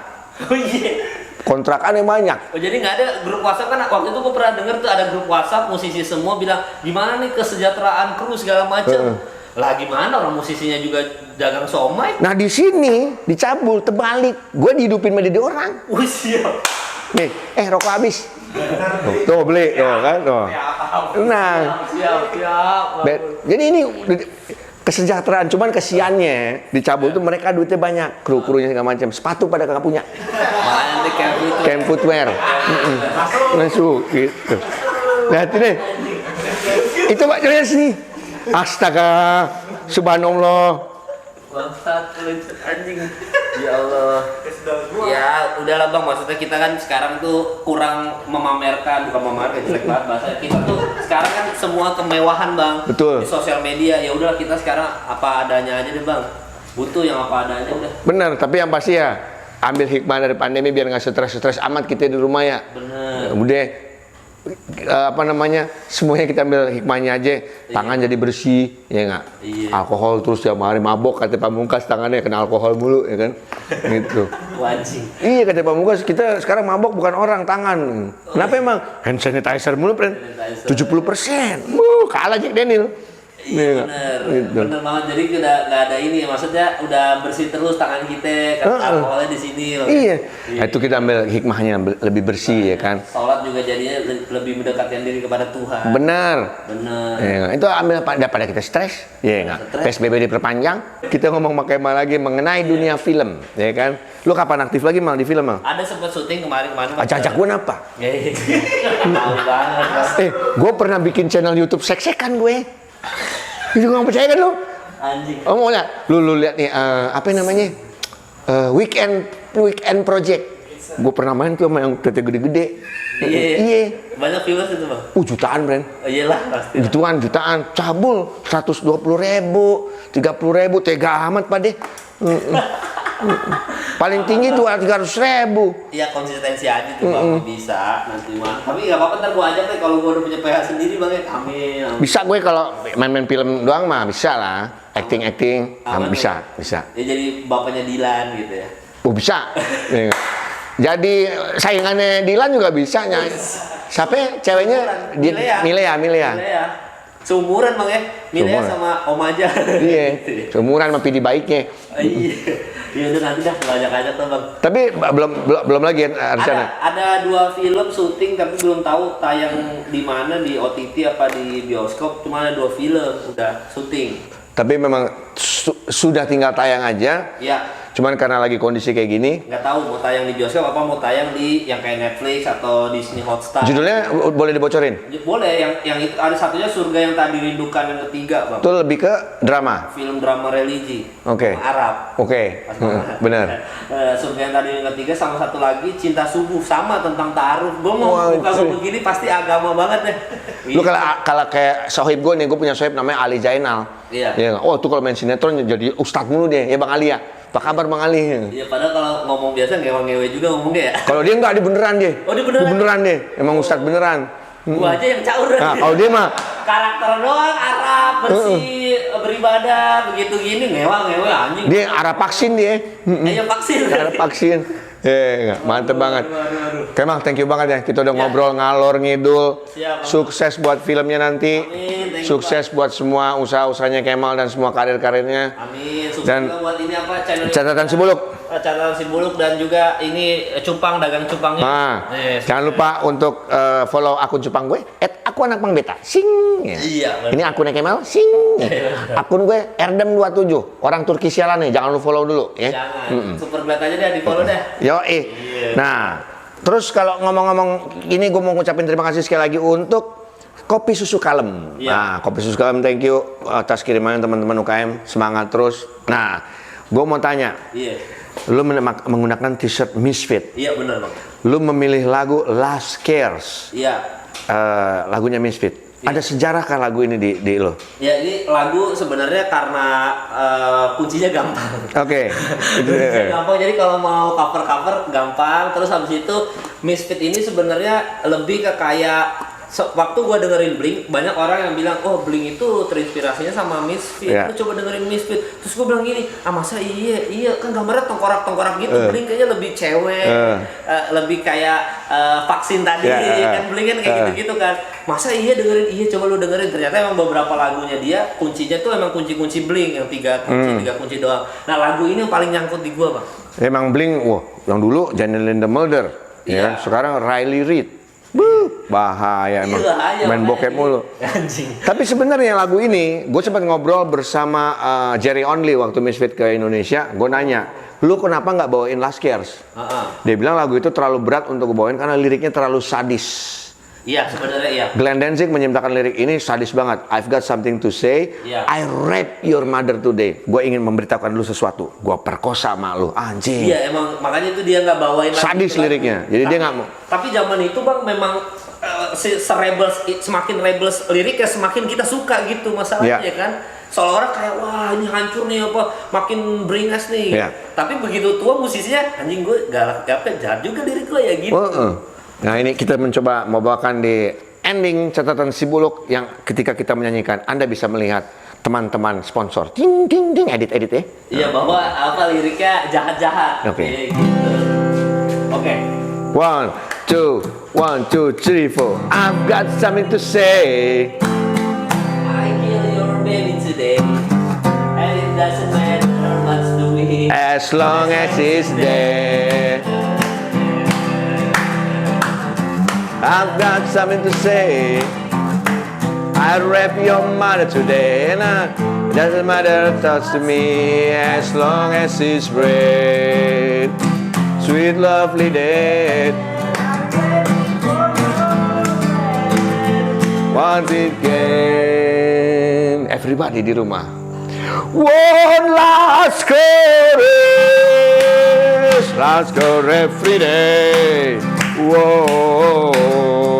Oh iya. Kontrakannya banyak. Oh jadi nggak ada grup WhatsApp kan? Waktu itu gue pernah denger tuh ada grup WhatsApp musisi semua bilang gimana nih kesejahteraan kru segala macem. Lah gimana orang musisinya juga dagang somai? Nah di sini dicabul terbalik. Gue dihidupin sama dia orang. Siap. Nih, rokok habis. Tuh beli, tuh kan, tuh. Nah, Siap. jadi ini kesejahteraan, cuman kesiannya dicabul tuh mereka duitnya banyak, kru-krunya segala macam, sepatu pada kagak punya, Makanya di camp footwear, masuk gitu. Lihat ini, itu Pak Jones nih, astaga, subhanallah. Bangsat, lucu anjing. Ya Allah. Ya, udahlah Bang, maksudnya kita kan sekarang tuh kurang memamerkan, bukan memamerkan, jelek banget bahasa. Kita tuh sekarang kan semua kemewahan, Bang. Betul. Di sosial media. Ya udah kita sekarang apa adanya aja deh, Bang. Butuh yang apa adanya udah. Bener, tapi yang pasti ya ambil hikmah dari pandemi biar nggak stres amat kita di rumah ya. Bener. Udah semuanya kita ambil hikmahnya aja, tangan jadi bersih, ya nggak? Iya. Alkohol terus tiap hari mabok, kata Pamungkas tangannya kena alkohol mulu, ya kan? Gitu. Wajib. Iya kata Pamungkas, kita sekarang mabok bukan orang, tangan. Kenapa emang? Hand sanitizer mulu, friend. 70%. Kalah Jack Daniel. Iya Gitu. bener banget. Jadi udah nggak ada ini, maksudnya udah bersih terus tangan kita, kan alkoholnya di sini. Iya. Nah, itu kita ambil hikmahnya, lebih bersih, ya kan? Sholat juga jadinya lebih mendekatkan diri kepada Tuhan. Benar. Bener. Ya, itu ambil daripada kita stres, ya nggak? Stres. PSBB diperpanjang, kita ngomong pakai mal lagi mengenai dunia film, ya kan? Lu kapan aktif lagi mal di film mal? Ada sempat syuting kemarin. Ajak gue apa? Tahu banget. Gue pernah bikin channel YouTube sek-sekan gue. Itu nggak percaya kan lu? Anjing. Oh mau lihat? Lu lihat nih apa namanya? Weekend Project. Gue pernah main tuh sama yang gede-gede. Iya. Banyak viewers itu bang. Jutaan, Bren. Oh iyalah pasti. Gituan, jutaan. Cabul 120.000, 30.000, tega amat Pak deh. Paling tinggi tuh 300.000. Iya konsistensi aja tuh bang, bisa nanti mah. Tapi nggak apa-apa, ntar gua ajak deh kalau gua udah punya PH sendiri bang ya. Amin. Bisa gue kalau main-main film doang mah bisa lah. Acting, bisa. Ya jadi bapaknya Dilan gitu ya. Oh bisa. Jadi saingannya Dilan juga bisa. Siapa ya? Ceweknya? Milea. Milea. Ya. Seumuran bang ya, milihnya sama Om aja. Iya, seumuran sama PD baiknya. Iya, ya udah nanti dah banyak-banyak tuh bang. Tapi belum lagi rencana. Ada 2 film syuting tapi belum tahu tayang di mana, di OTT apa di bioskop. Cuma ada 2 film udah syuting. Tapi memang sudah tinggal tayang aja. Ya. Cuman karena lagi kondisi kayak gini. Nggak tahu mau tayang di bioskop apa mau tayang di yang kayak Netflix atau Disney Hotstar. Judulnya boleh dibocorin? Boleh, yang itu ada satunya Surga yang Tadi Rindukan yang ketiga bang. Itu lebih ke drama. Film drama religi. Oke. Arab. Oke. Benar. Surga yang Tadi Rindukan ketiga sama satu lagi Cinta Subuh sama tentang ta'aruf. Gue mau buka begini pasti agama banget deh. Lu kalau kayak sohib gue nih, gue punya sohib namanya Ali Zainal. Iya. Ya, oh tuh kalau main sinetron jadi ustadz mulu deh, ya Bang Ali ya. Apa kabar Bang Ali? Iya, padahal kalau ngomong biasa ngewe-ngewe juga ngomongnya ya. Kalau dia enggak, dia beneran dia. Oh, dia beneran? Dia beneran deh, emang ustadz beneran. Gua aja yang caur. Nah, kalau dia mah karakter doang, Arab, bersih, beribadah, begitu gini ngewe anjing. dia arah vaksin dia. Iya vaksin. Arah vaksin. Mantep banget. Kemang, thank you banget ya. Kita udah ngobrol ngalor ngidul. Siap, sukses buat filmnya nanti. Amin, Sukses buat semua usaha-usahanya Kemal dan semua karir-karirnya. Amin. Sukses Dan juga buat ini apa channel catatan si Buluk. catatan si Buluk dan juga ini cupang, dagang cupangnya. Nah, Yes. jangan lupa untuk follow akun Cupang gue @akuanakmangbeta. Sing. Ya. Iya, benar. Ini akunnya Kemal. Sing. Akun gue Erdem27. Orang Turki sialan nih, jangan lu follow dulu ya. Jangan. Super Blade aja deh di follow deh. Iya. Nah, terus kalau ngomong-ngomong ini gue mau ngucapin terima kasih sekali lagi untuk Kopi Susu Kalem. Iya. Nah, Kopi Susu Kalem, thank you atas kirimannya teman-teman UKM. Semangat terus. Nah, gue mau tanya, Iya. lu menggunakan t-shirt Misfit. Iya benar bang. Lu memilih lagu Last Cares. Iya. Lagunya Misfit. Ada sejarahkah lagu ini di lo? Ya ini lagu sebenarnya karena kuncinya gampang. Oke. Kuncinya gampang, jadi kalau mau cover gampang. Terus habis itu Misfit ini sebenarnya lebih ke kayak waktu gua dengerin Blink, banyak orang yang bilang, oh Blink itu terinspirasinya sama Misfit. Yeah. Lu coba dengerin Misfit. Terus gua bilang gini, masa iya kan gambarnya tengkorak-tengkorak gitu. Blink kayaknya lebih cewek, lebih kayak vaksin tadi. Kan Blink kan kayak gitu-gitu kan. Masa iya dengerin, coba lu dengerin. Ternyata emang beberapa lagunya dia kuncinya tuh emang kunci-kunci Blink yang tiga kunci doang. Nah lagu ini yang paling nyangkut di gua bang. Emang Blink, wah, yang dulu Janelle Linda Mulder, ya kan? Sekarang Riley Reid. Bahaya emang, main bokep mulu. Anjing. Tapi sebenarnya lagu ini, gue sempat ngobrol bersama Jerry Only waktu Misfit ke Indonesia. Gue nanya, lu kenapa nggak bawain Last Cares? Dia bilang lagu itu terlalu berat untuk gue bawain karena liriknya terlalu sadis. Iya sebenarnya iya. Glenn Danzig menciptakan lirik ini sadis banget. I've got something to say. Yeah. I rape your mother today. Gue ingin memberitahukan lu sesuatu. Gue perkosa sama lu, anjing. Iya emang makanya itu dia nggak bawain sadis liriknya. Jadi dia nggak mau. Tapi zaman itu bang memang semakin rebels liriknya semakin kita suka gitu masalahnya kan. Soalnya orang kayak wah ini hancur nih apa makin beringas nih. Tapi begitu tua musisinya anjing gue galak jahat juga lirik gue ya gitu. Nah ini kita mencoba membawakan di ending catatan si Buluk yang ketika kita menyanyikan Anda bisa melihat teman-teman sponsor ting ting ting edit ya. Iya bahwa apa liriknya jahat-jahat. Oke. Gitu. Oke. 1, 2, 1, 2, 3, 4. I've got something to say. I kill your baby today, and it doesn't matter much to me. As long as it's there. I've got something to say. I rap your mother today, and it doesn't matter to me as long as it's bread. Sweet lovely dead. Want it again. Everybody di rumah. One last chorus every day. Whoa.